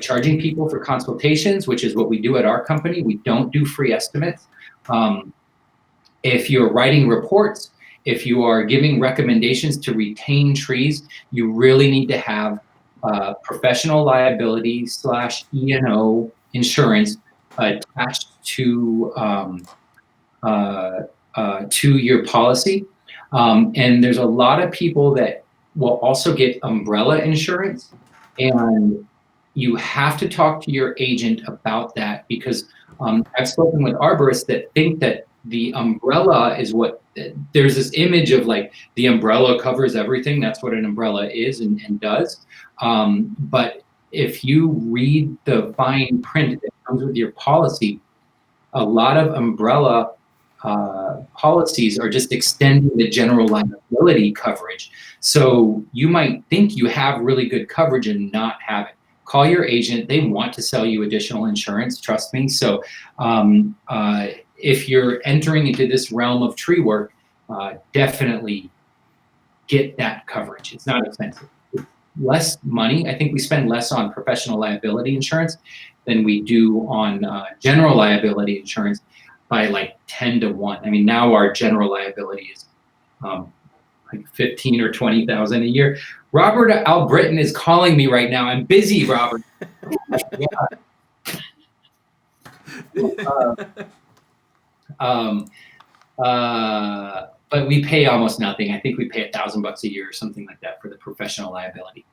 charging people for consultations, which is what we do at our company, we don't do free estimates. If you're writing reports, if you are giving recommendations to retain trees, you really need to have professional liability / E&O insurance attached to your policy. And there's a lot of people that will also get umbrella insurance, and you have to talk to your agent about that, because I've spoken with arborists that think that the umbrella is what, there's this image of like the umbrella covers everything. That's what an umbrella is and does. But if you read the fine print that comes with your policy, a lot of umbrella policies are just extending the general liability coverage. So you might think you have really good coverage and not have it. Call your agent. They want to sell you additional insurance, trust me. So if you're entering into this realm of tree work, definitely get that coverage. It's not expensive. It's less money. I think we spend less on professional liability insurance than we do on general liability insurance by like 10 to 1. I mean, now our general liability is like 15 or 20,000 a year. Robert Albritton is calling me right now. I'm busy, Robert. But we pay almost nothing. I think we pay $1,000 a year or something like that for the professional liability.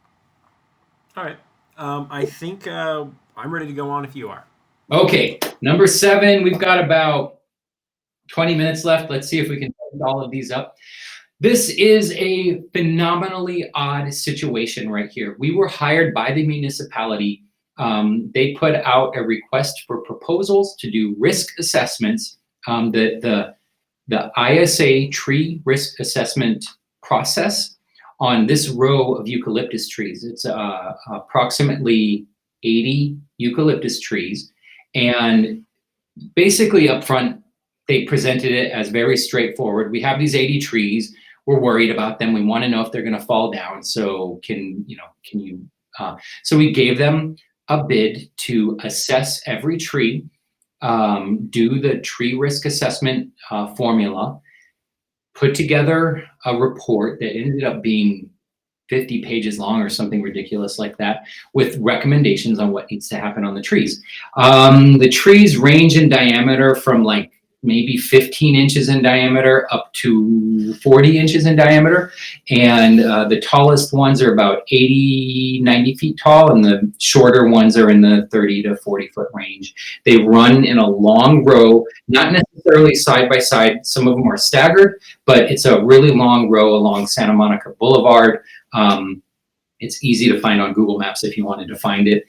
All right. I think I'm ready to go on if you are. Okay, number 7. We've got about 20 minutes left. Let's see if we can put all of these up. This is a phenomenally odd situation right here. We were hired by the municipality. They put out a request for proposals to do risk assessments. The ISA tree risk assessment process on this row of eucalyptus trees. It's approximately 80 eucalyptus trees. And basically up front, they presented it as very straightforward. We have these 80 trees. We're worried about them. We want to know if they're going to fall down. So can you? So we gave them a bid to assess every tree, do the tree risk assessment formula, put together a report that ended up being 50 pages long or something ridiculous like that, with recommendations on what needs to happen on the trees. The trees range in diameter from like maybe 15 inches in diameter up to 40 inches in diameter. And the tallest ones are about 80, 90 feet tall, and the shorter ones are in the 30 to 40 foot range. They run in a long row, not necessarily side by side. Some of them are staggered, but it's a really long row along Santa Monica Boulevard. It's easy to find on Google Maps if you wanted to find it.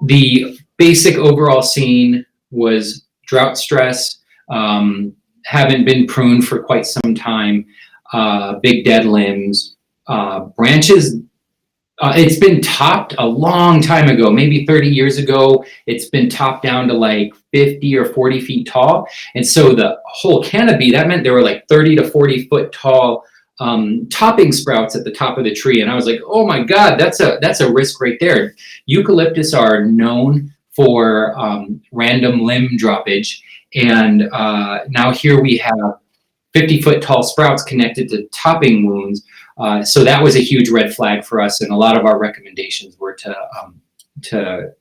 The basic overall scene was drought stress, haven't been pruned for quite some time, big dead limbs, branches. It's been topped a long time ago, maybe 30 years ago. It's been topped down to like 50 or 40 feet tall. And so the whole canopy, that meant there were like 30 to 40 foot tall topping sprouts at the top of the tree. And I was like, oh my God, that's a risk right there. Eucalyptus are known for random limb droppage. And now here we have 50-foot tall sprouts connected to topping wounds. So that was a huge red flag for us. And a lot of our recommendations were to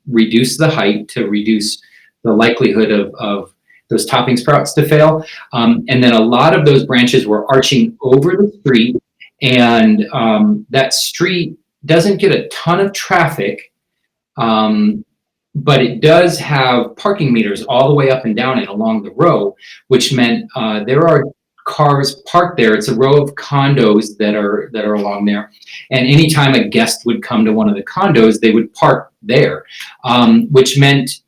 reduce the height, to reduce the likelihood of those topping sprouts to fail. And then a lot of those branches were arching over the street, and that street doesn't get a ton of traffic, but it does have parking meters all the way up and down and along the row, which meant there are cars parked there. It's a row of condos that are along there, and anytime a guest would come to one of the condos, they would park there, which meant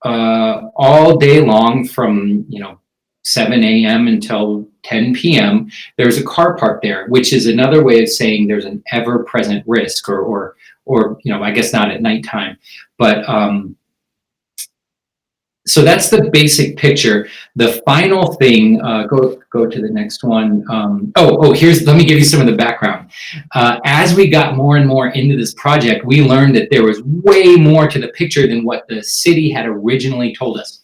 all day long from 7 a.m. until 10 p.m. there's a car park there, which is another way of saying there's an ever-present risk, or I guess not at nighttime, but so that's the basic picture. The final thing, go to the next one. Let me give you some of the background. As we got more and more into this project, we learned that there was way more to the picture than what the city had originally told us.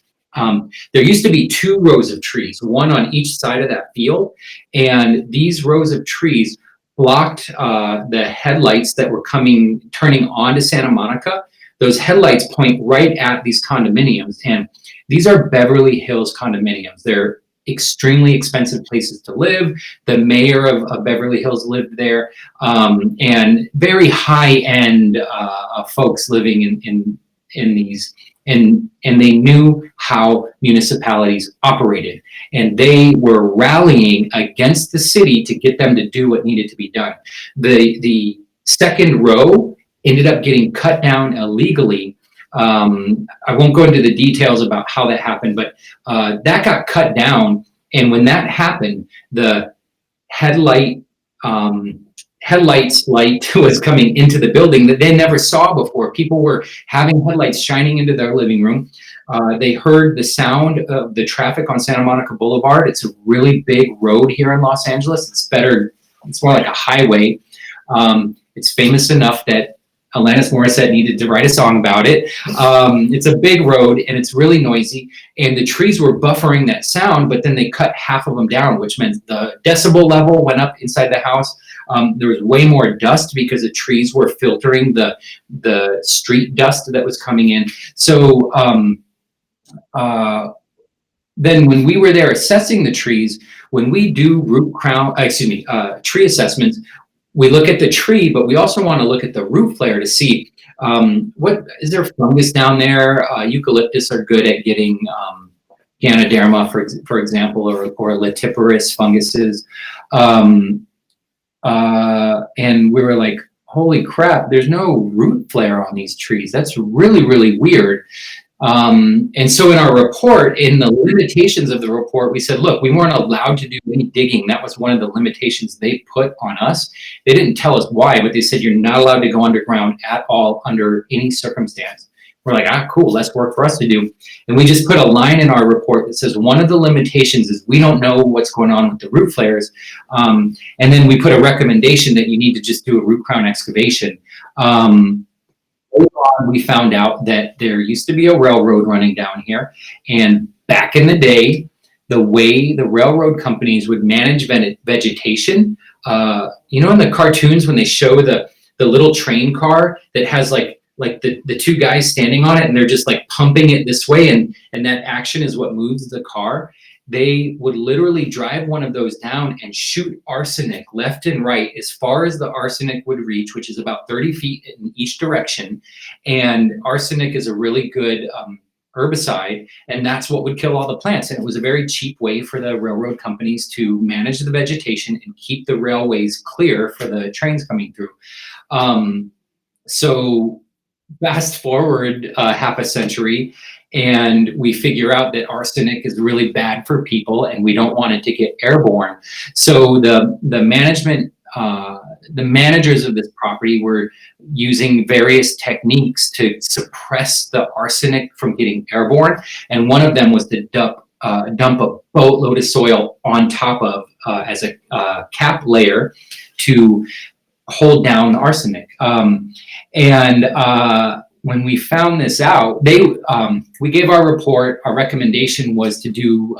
There used to be 2 rows of trees, one on each side of that field, and these rows of trees blocked the headlights that were turning onto Santa Monica. Those headlights point right at these condominiums, and these are Beverly Hills condominiums. They're extremely expensive places to live. The mayor of Beverly Hills lived there, and very high-end folks living in these. And they knew how municipalities operated, and they were rallying against the city to get them to do what needed to be done. The second row ended up getting cut down illegally. I won't go into the details about how that happened, but that got cut down. And when that happened, the headlights light was coming into the building that they never saw before. People were having headlights shining into their living room. They heard the sound of the traffic on Santa Monica Boulevard. It's a really big road here in Los Angeles. It's more like a highway. It's famous enough that Alanis Morissette needed to write a song about it. It's a big road, and it's really noisy, and the trees were buffering that sound, but then they cut half of them down, which meant the decibel level went up inside the house. There was way more dust because the trees were filtering the street dust that was coming in. So then when we were there assessing the trees, when we do tree assessments, we look at the tree, but we also want to look at the root flare to see what is there fungus down there. Eucalyptus are good at getting Ganoderma, for example, or latiparous funguses. And we were like, holy crap, there's no root flare on these trees. That's really, really weird. And so in our report, in the limitations of the report, we said, look, we weren't allowed to do any digging. That was one of the limitations they put on us. They didn't tell us why, but they said you're not allowed to go underground at all under any circumstance. We're like, cool, less work for us to do. And we just put a line in our report that says one of the limitations is we don't know what's going on with the root flares. And then we put a recommendation that you need to just do a root crown excavation. Later on, we found out that there used to be a railroad running down here, and back in the day, the way the railroad companies would manage vegetation, in the cartoons when they show the little train car that has like the 2 guys standing on it, and they're just like pumping it this way, and that action is what moves the car. They would literally drive one of those down and shoot arsenic left and right as far as the arsenic would reach, which is about 30 feet in each direction. And arsenic is a really good herbicide, and that's what would kill all the plants. And it was a very cheap way for the railroad companies to manage the vegetation and keep the railways clear for the trains coming through. So fast forward half a century, and we figure out that arsenic is really bad for people, and we don't want it to get airborne. So the management, the managers of this property were using various techniques to suppress the arsenic from getting airborne, and one of them was to dump a boatload of soil on top of as a cap layer to hold down the arsenic. When we found this out, we gave our report. Our recommendation was to do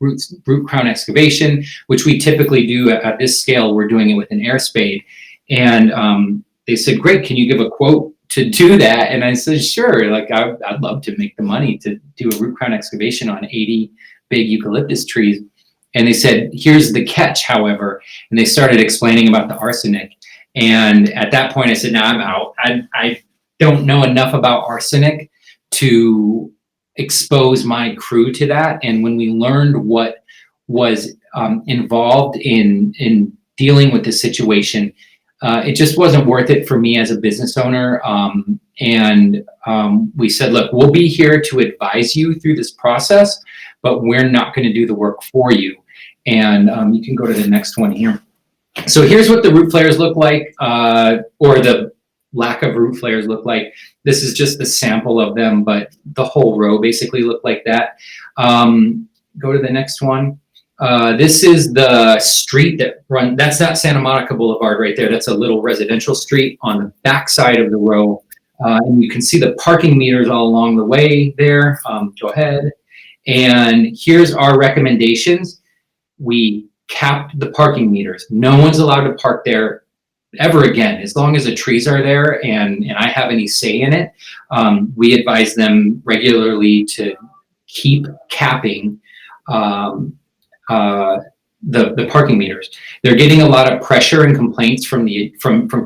root crown excavation, which we typically do at this scale. We're doing it with an air spade. And they said, great, can you give a quote to do that? And I said, sure, like I'd love to make the money to do a root crown excavation on 80 big eucalyptus trees. And they said, here's the catch, however. And they started explaining about the arsenic. And at that point, I said, no, I'm out. I don't know enough about arsenic to expose my crew to that. And when we learned what was involved in dealing with the situation, it just wasn't worth it for me as a business owner. We said, look, we'll be here to advise you through this process, but we're not going to do the work for you. And you can go to the next one here. So here's what the root flares look like, or the lack of root flares look like. This is just the sample of them, but the whole row basically looked like that. Go to the next one. This is the street that's not Santa Monica Boulevard right there. That's a little residential street on the back side of the row. And you can see the parking meters all along the way there. Go ahead. And here's our recommendations. We capped the parking meters. No one's allowed to park there ever again, as long as the trees are there and I have any say in it. We advise them regularly to keep capping the parking meters. They're getting a lot of pressure and complaints from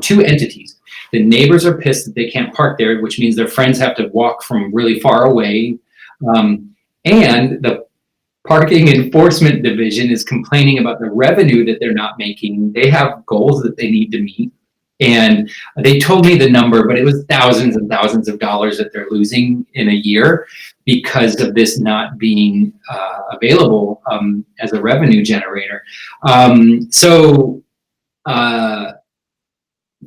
two entities. The neighbors are pissed that they can't park there, which means their friends have to walk from really far away. And the Parking Enforcement Division is complaining about the revenue that they're not making. They have goals that they need to meet. And they told me the number, but it was thousands and thousands of dollars that they're losing in a year because of this not being available as a revenue generator.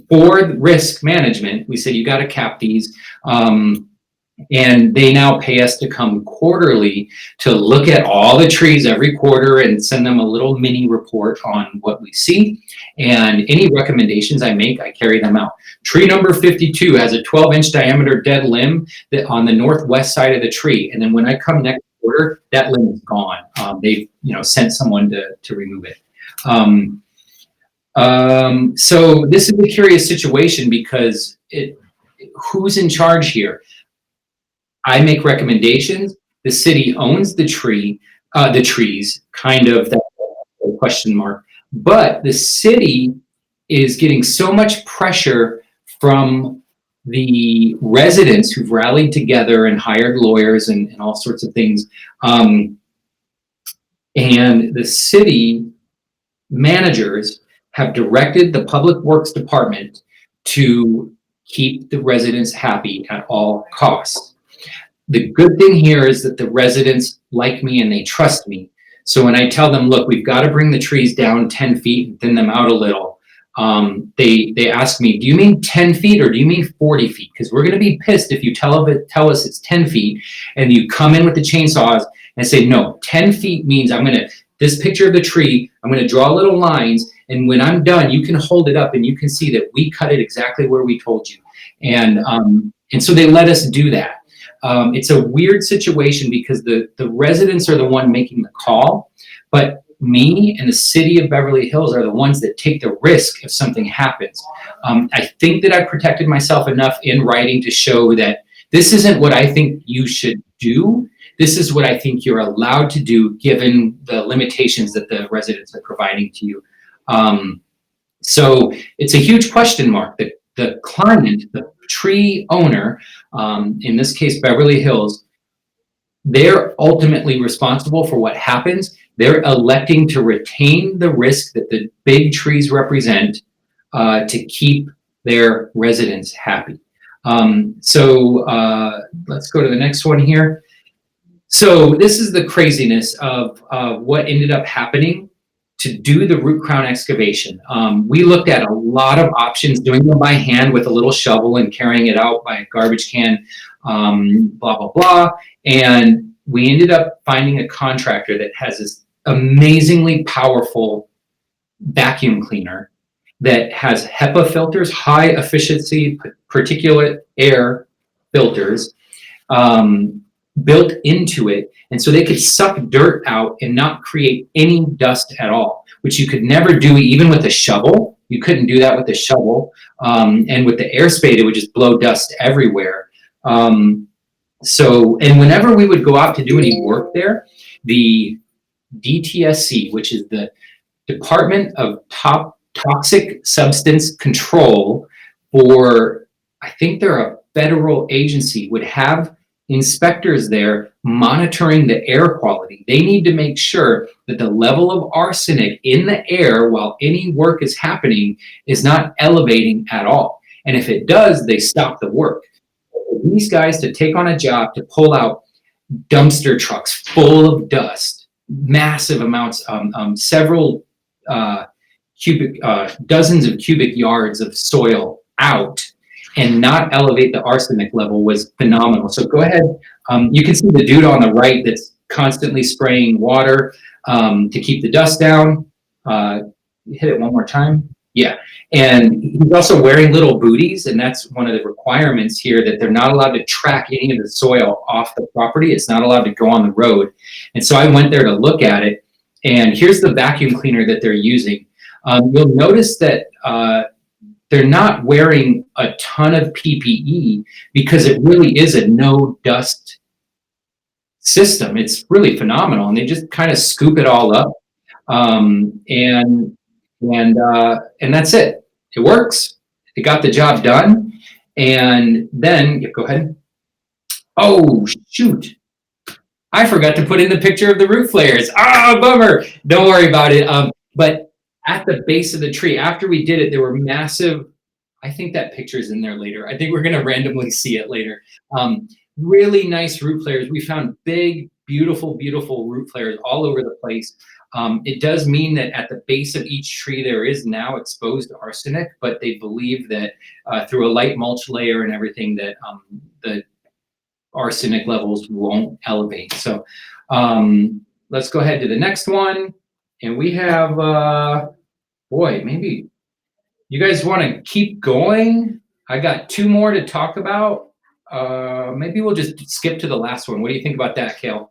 For risk management, we said, you got to cap these. And they now pay us to come quarterly to look at all the trees every quarter and send them a little mini report on what we see. And any recommendations I make, I carry them out. Tree number 52 has a 12-inch diameter dead limb that on the northwest side of the tree. And then when I come next quarter, that limb is gone. They've sent someone to remove it. So this is a curious situation because who's in charge here? I make recommendations. The city owns the trees, kind of, that question mark. But the city is getting so much pressure from the residents who've rallied together and hired lawyers and all sorts of things. And the city managers have directed the Public Works Department to keep the residents happy at all costs. The good thing here is that the residents like me and they trust me. So when I tell them, look, we've got to bring the trees down 10 feet and thin them out a little, they ask me, do you mean 10 feet or do you mean 40 feet? Because we're going to be pissed if you tell us it's 10 feet and you come in with the chainsaws and say, no, 10 feet means this picture of the tree, I'm going to draw little lines. And when I'm done, you can hold it up and you can see that we cut it exactly where we told you. And so they let us do that. It's a weird situation because the residents are the one making the call, but me and the city of Beverly Hills are the ones that take the risk if something happens. I think that I protected myself enough in writing to show that this isn't what I think you should do. This is what I think you're allowed to do given the limitations that the residents are providing to you. So it's a huge question mark. The client, the tree owner, in this case, Beverly Hills, they're ultimately responsible for what happens. They're electing to retain the risk that the big trees represent to keep their residents happy. Let's go to the next one here. So this is the craziness of what ended up happening to do the root crown excavation. We looked at a lot of options, doing them by hand with a little shovel and carrying it out by a garbage can, blah, blah, blah. And we ended up finding a contractor that has this amazingly powerful vacuum cleaner that has HEPA filters, high efficiency particulate air filters, built into it. And so they could suck dirt out and not create any dust at all, which you could never do even with a shovel. You couldn't do that with a shovel. And with the air spade, it would just blow dust everywhere. And whenever we would go out to do any work there, the DTSC, which is the Department of Toxic Substance Control for, I think they're a federal agency, would have inspectors there monitoring the air quality. They need to make sure that the level of arsenic in the air while any work is happening is not elevating at all. And if it does, they stop the work. These guys to take on a job to pull out dumpster trucks full of dust, massive amounts, several dozens of cubic yards of soil out, and not elevate the arsenic level was phenomenal. So go ahead. You can see the dude on the right that's constantly spraying water to keep the dust down. Hit it one more time. Yeah. And he's also wearing little booties, and that's one of the requirements here, that they're not allowed to track any of the soil off the property. It's not allowed to go on the road. And so I went there to look at it, and here's the vacuum cleaner that they're using. You'll notice that they're not wearing a ton of PPE because it really is a no dust system. It's really phenomenal, and they just kind of scoop it all up, and that's it. It works. It got the job done, and then go ahead. Oh shoot! I forgot to put in the picture of the root flares. Ah, bummer. Don't worry about it. But at the base of the tree, after we did it, there were massive, I think that picture's in there later. I think we're gonna randomly see it later. Really nice root flares. We found big, beautiful, beautiful root flares all over the place. It does mean that at the base of each tree, there is now exposed arsenic, but they believe that through a light mulch layer and everything, that the arsenic levels won't elevate. So let's go ahead to the next one. And we have, boy, maybe you guys want to keep going? I got two more to talk about. Maybe we'll just skip to the last one. What do you think about that, Kale?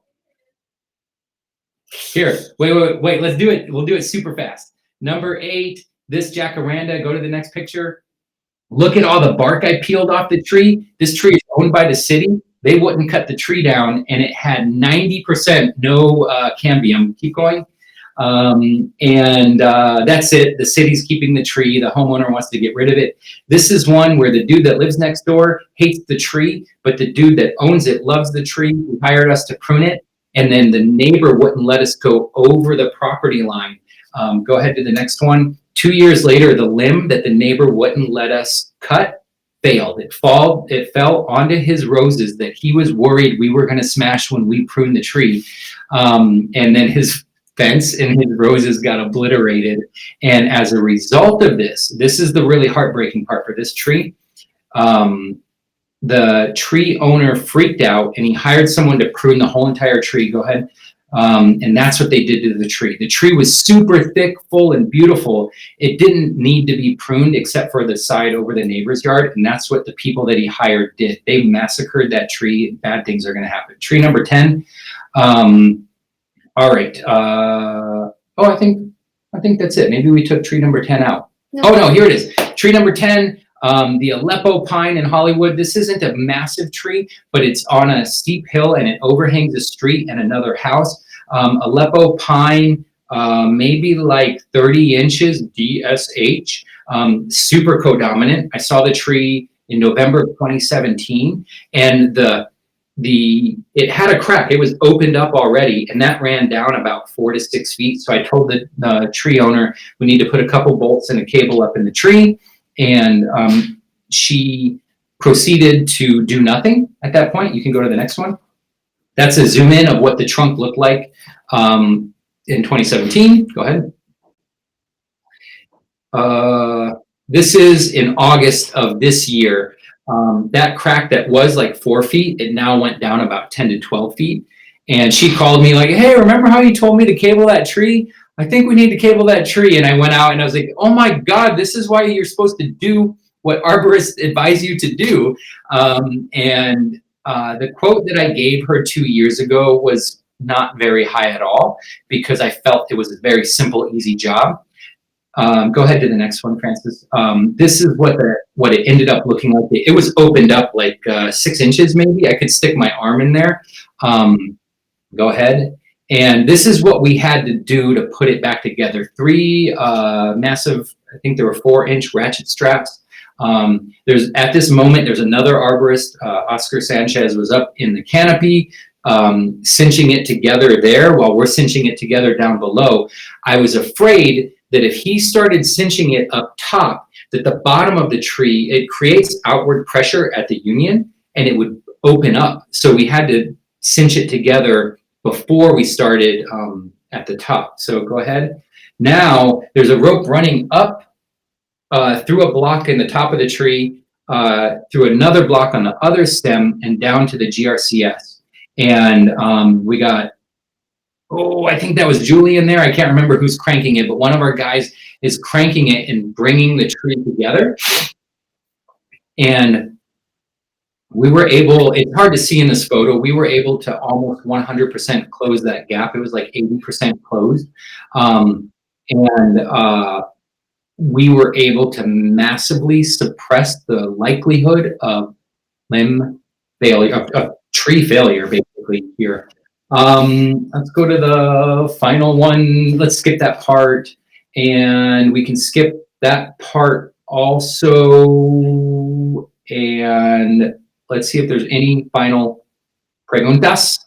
Here, wait, let's do it. We'll do it super fast. Number 8, this jacaranda. Go to the next picture. Look at all the bark I peeled off the tree. This tree is owned by the city. They wouldn't cut the tree down, and it had 90% no cambium. Keep going. That's it. The city's keeping the tree. The homeowner wants to get rid of it. This is one where the dude that lives next door hates the tree, but the dude that owns it loves the tree. He hired us to prune it, and then the neighbor wouldn't let us go over the property line. Go ahead to the next one. 2 years later, the limb that the neighbor wouldn't let us cut failed. It fell onto his roses that he was worried we were going to smash when we pruned the tree. And then his fence and his roses got obliterated. And as a result of this is the really heartbreaking part for this tree. The tree owner freaked out, and he hired someone to prune the whole entire tree. Go ahead. And that's what they did to the tree. The tree was super thick, full, and beautiful. It didn't need to be pruned except for the side over the neighbor's yard, and that's what the people that he hired did. They massacred that tree, and bad things are going to happen. Tree number 10. All right. I think that's it. Maybe we took tree number 10 out. No. Oh no, here it is. Tree number 10. The Aleppo pine in Hollywood. This isn't a massive tree, but it's on a steep hill and it overhangs a street and another house. Aleppo pine, maybe like 30 inches DSH, super codominant. I saw the tree in November of 2017, and it had a crack. It was opened up already, and that ran down about 4 to 6 feet. So I told the tree owner we need to put a couple bolts and a cable up in the tree. And she proceeded to do nothing at that point. You can go to the next one. That's a zoom in of what the trunk looked like in 2017. Go ahead. This is in August of this year. That crack that was like 4 feet, it now went down about 10 to 12 feet. And she called me like, hey, remember how you told me to cable that tree? I think we need to cable that tree. And I went out and I was like, oh my God, this is why you're supposed to do what arborists advise you to do. The quote that I gave her 2 years ago was not very high at all, because I felt it was a very simple, easy job. Go ahead to the next one, Francis. This is what it ended up looking like. It was opened up like 6 inches, maybe. I could stick my arm in there. Go ahead. And this is what we had to do to put it back together. 3 massive, I think there were 4-inch ratchet straps. At this moment, there's another arborist, Oscar Sanchez, was up in the canopy, cinching it together there while we're cinching it together down below. I was afraid that if he started cinching it up top, that the bottom of the tree, it creates outward pressure at the union and it would open up. So we had to cinch it together before we started at the top. So go ahead. Now there's a rope running up through a block in the top of the tree, through another block on the other stem, and down to the GRCS. And we got, I think that was Julie in there. I can't remember who's cranking it, but one of our guys is cranking it and bringing the tree together. And we were able, it's hard to see in this photo, we were able to almost 100% close that gap. It was like 80% closed. We were able to massively suppress the likelihood of limb failure, of tree failure, basically here. Let's go to the final one. Let's skip that part, and we can skip that part also. And let's see if there's any final preguntas.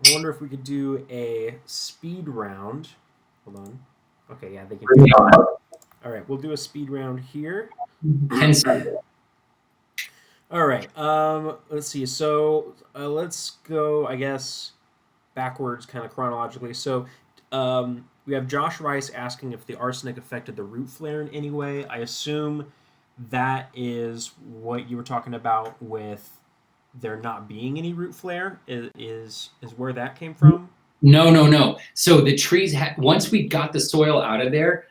I wonder if we could do a speed round. Hold on. Okay, yeah, they can. All right, we'll do a speed round here. 10 seconds. All right. Let's see. So let's go, I guess, backwards, kind of chronologically. So we have Josh Rice asking if the arsenic affected the root flare in any way. I assume that is what you were talking about with there not being any root flare. Is where that came from? No. So the trees once we got the soil out of there,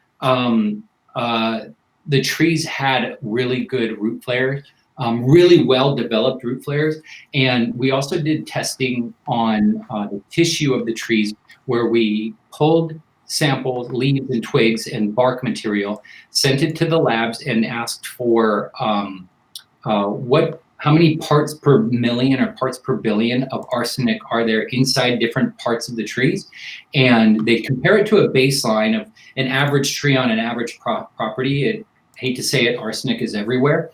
the trees had really good root flares, really well developed root flares. And we also did testing on the tissue of the trees, where we pulled samples, leaves and twigs and bark material, sent it to the labs and asked for how many parts per million or parts per billion of arsenic are there inside different parts of the trees. And they compare it to a baseline of an average tree on an average property. I hate to say it, arsenic is everywhere.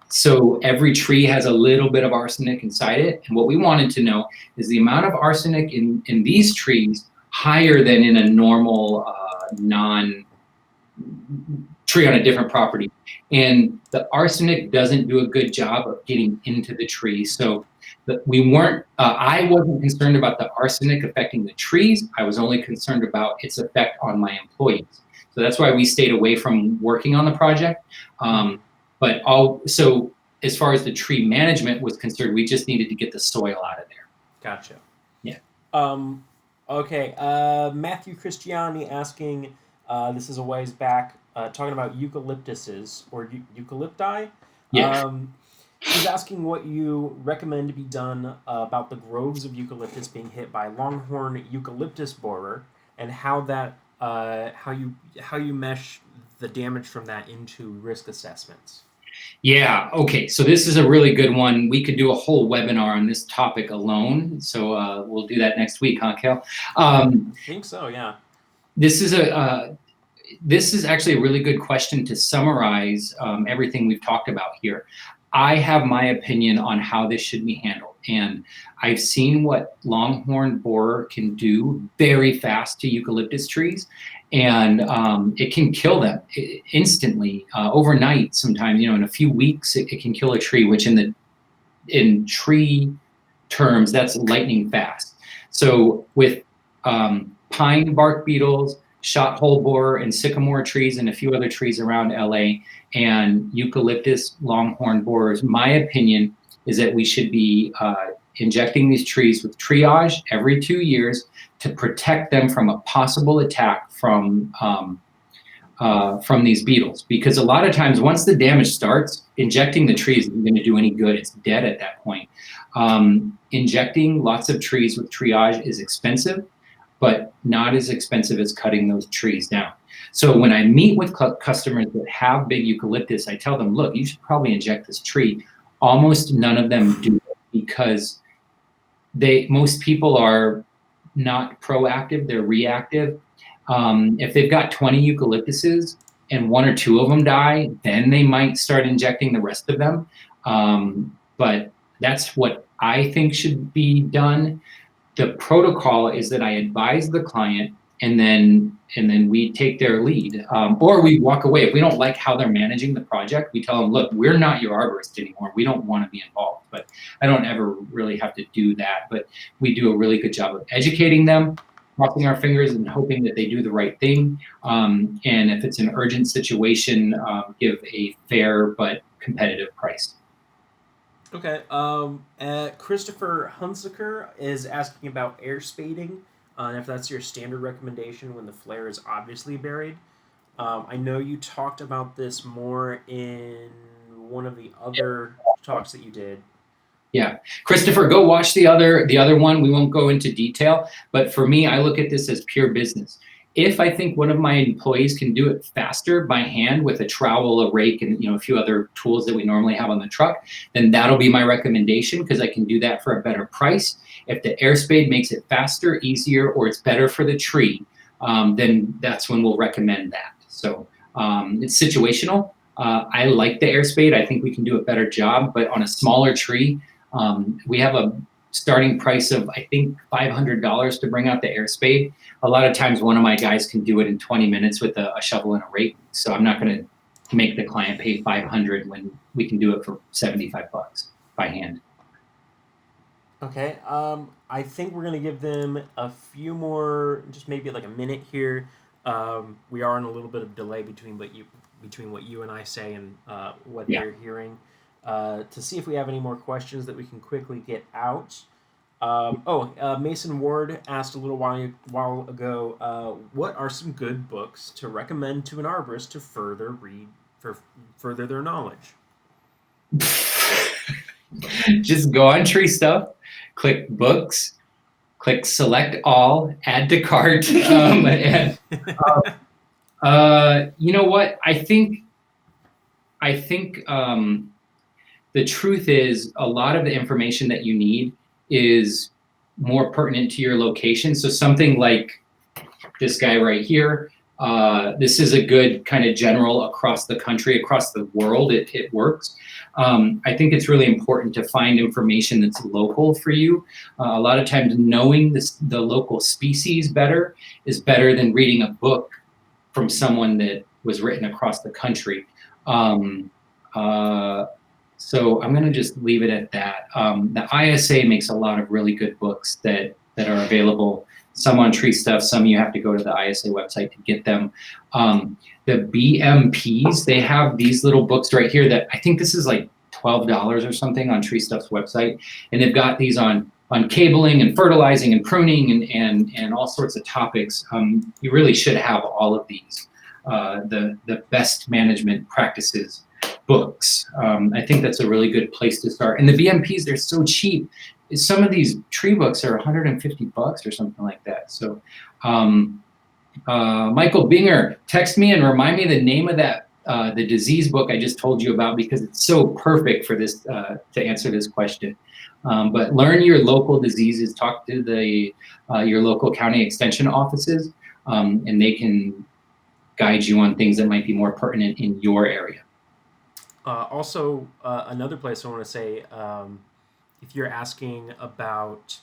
So every tree has a little bit of arsenic inside it. And what we wanted to know is the amount of arsenic in these trees higher than in a normal tree on a different property. And the arsenic doesn't do a good job of getting into the tree. So I wasn't concerned about the arsenic affecting the trees. I was only concerned about its effect on my employees. So that's why we stayed away from working on the project. So as far as the tree management was concerned, we just needed to get the soil out of there. Gotcha. Yeah. Okay. Matthew Christiani asking, this is a ways back, talking about eucalyptuses or eucalypti. Yeah. He's asking what you recommend to be done about the groves of eucalyptus being hit by longhorn eucalyptus borer, and how that how you mesh the damage from that into risk assessments. Yeah, okay, so this is a really good one. We could do a whole webinar on this topic alone, so we'll do that next week, huh, Kel? I think so, yeah. This is actually a really good question to summarize everything we've talked about here. I have my opinion on how this should be handled, and I've seen what longhorn borer can do very fast to eucalyptus trees, and it can kill them instantly, overnight. Sometimes, in a few weeks, it can kill a tree, which in tree terms, that's lightning fast. So with pine bark beetles, shot hole borer, and sycamore trees, and a few other trees around LA, and eucalyptus longhorn borers, my opinion is that we should be injecting these trees with triage every 2 years to protect them from a possible attack from these beetles. Because a lot of times, once the damage starts, injecting the trees isn't going to do any good. It's dead at that point. Injecting lots of trees with triage is expensive, but not as expensive as cutting those trees down. So when I meet with customers that have big eucalyptus, I tell them, look, you should probably inject this tree. Almost none of them do it because most people are not proactive, they're reactive. If they've got 20 eucalyptuses and 1 or 2 of them die, then they might start injecting the rest of them. But that's what I think should be done. The protocol is that I advise the client, and then we take their lead, or we walk away. If we don't like how they're managing the project, we tell them, look, we're not your arborist anymore. We don't want to be involved. But I don't ever really have to do that. But we do a really good job of educating them, crossing our fingers and hoping that they do the right thing. And if it's an urgent situation, give a fair but competitive price. Okay. Christopher Hunsaker is asking about air spading, and if that's your standard recommendation when the flare is obviously buried. I know you talked about this more in one of the other talks that you did. Yeah, Christopher, go watch the other one. We won't go into detail, but for me, I look at this as pure business. If I think one of my employees can do it faster by hand with a trowel, a rake, and a few other tools that we normally have on the truck, then that'll be my recommendation because I can do that for a better price. If the air spade makes it faster, easier, or it's better for the tree, then that's when we'll recommend that. So it's situational. I like the air spade. I think we can do a better job, but on a smaller tree, we have a starting price of, I think, $500 to bring out the air spade. A lot of times one of my guys can do it in 20 minutes with a shovel and a rake. So I'm not going to make the client pay $500 when we can do it for $75 by hand. Okay. I think we're gonna give them a few more, just maybe like a minute here. We are in a little bit of delay between what you and I say and what they're hearing. To see if we have any more questions that we can quickly get out. Mason Ward asked a little while ago, what are some good books to recommend to an arborist to further their knowledge? Just go on TreeStuff, click books, click select all, add to cart, and you know what? I think the truth is a lot of the information that you need is more pertinent to your location. So something like this guy right here, this is a good kind of general across the country, across the world. It works. I think it's really important to find information that's local for you. A lot of times knowing the local species better is better than reading a book from someone that was written across the country. So I'm going to just leave it at that. The ISA makes a lot of really good books that are available. Some on TreeStuff, some you have to go to the ISA website to get them. The BMPs, they have these little books right here that I think this is like $12 or something on TreeStuff's website. And they've got these on cabling and fertilizing and pruning and all sorts of topics. You really should have all of these, the best management practices books. I think that's a really good place to start. And the BMPs, they're so cheap. Some of these tree books are $150 or something like that. So Michael Binger, text me and remind me the name of that, the disease book I just told you about, because it's so perfect for this, to answer this question. But learn your local diseases, talk to your local county extension offices, and they can guide you on things that might be more pertinent in your area. Also, another place I want to say, if you're asking about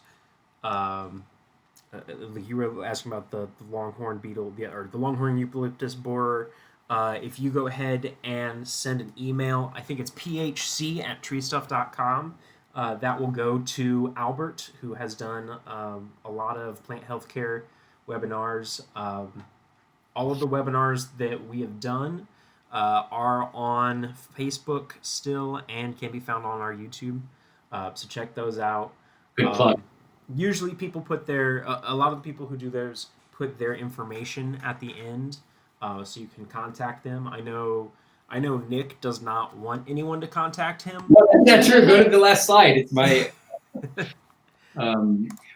you were asking about the longhorn beetle, or the longhorn eucalyptus borer. If you go ahead and send an email, I think it's phc@treestuff.com. That will go to Albert, who has done a lot of plant healthcare webinars. All of the webinars that we have done are on Facebook still and can be found on our YouTube. So check those out. Good plug. Usually people put their, a lot of the people who do theirs put their information at the end, so you can contact them. I know Nick does not want anyone to contact him. Yeah, true. Go to the last slide. It's my.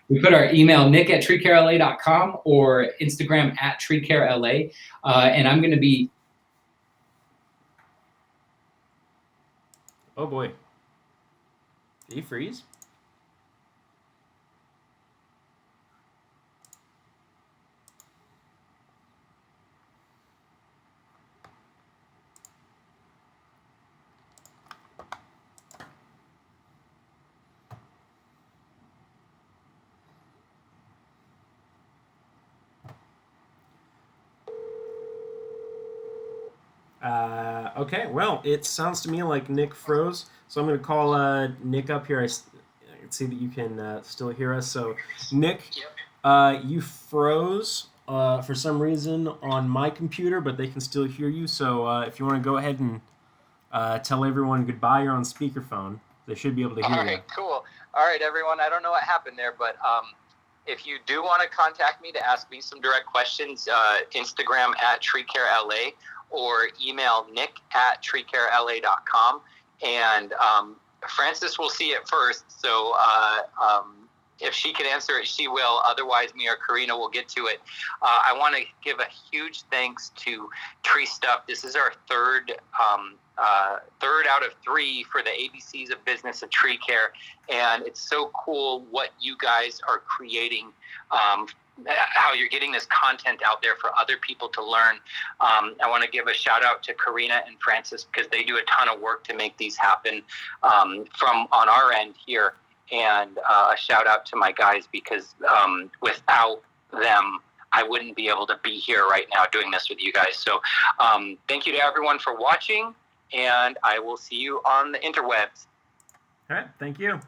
We put our email, nick@treecarela.com, or Instagram @treecarela. And I'm going to be. Oh boy. Did he freeze? Okay, well, it sounds to me like Nick froze, so I'm going to call Nick up here. I can see that you can still hear us. So, Nick, you froze for some reason on my computer, but they can still hear you. So, if you want to go ahead and tell everyone goodbye, you're on speakerphone. They should be able to hear you. All right, cool. All right, everyone. I don't know what happened there, but if you do want to contact me to ask me some direct questions, Instagram @TreeCareLA or email nick@treecarela.com. And Frances will see it first, so if she can answer it, she will. Otherwise, me or Karina will get to it. I want to give a huge thanks to TreeStuff. This is our third out of 3 for the ABCs of Business of Tree Care, and it's so cool what you guys are creating, how you're getting this content out there for other people to learn. I want to give a shout out to Karina and Francis because they do a ton of work to make these happen from on our end here, and a shout out to my guys because without them, I wouldn't be able to be here right now doing this with you guys. So thank you to everyone for watching, and I will see you on the interwebs. All right, thank you.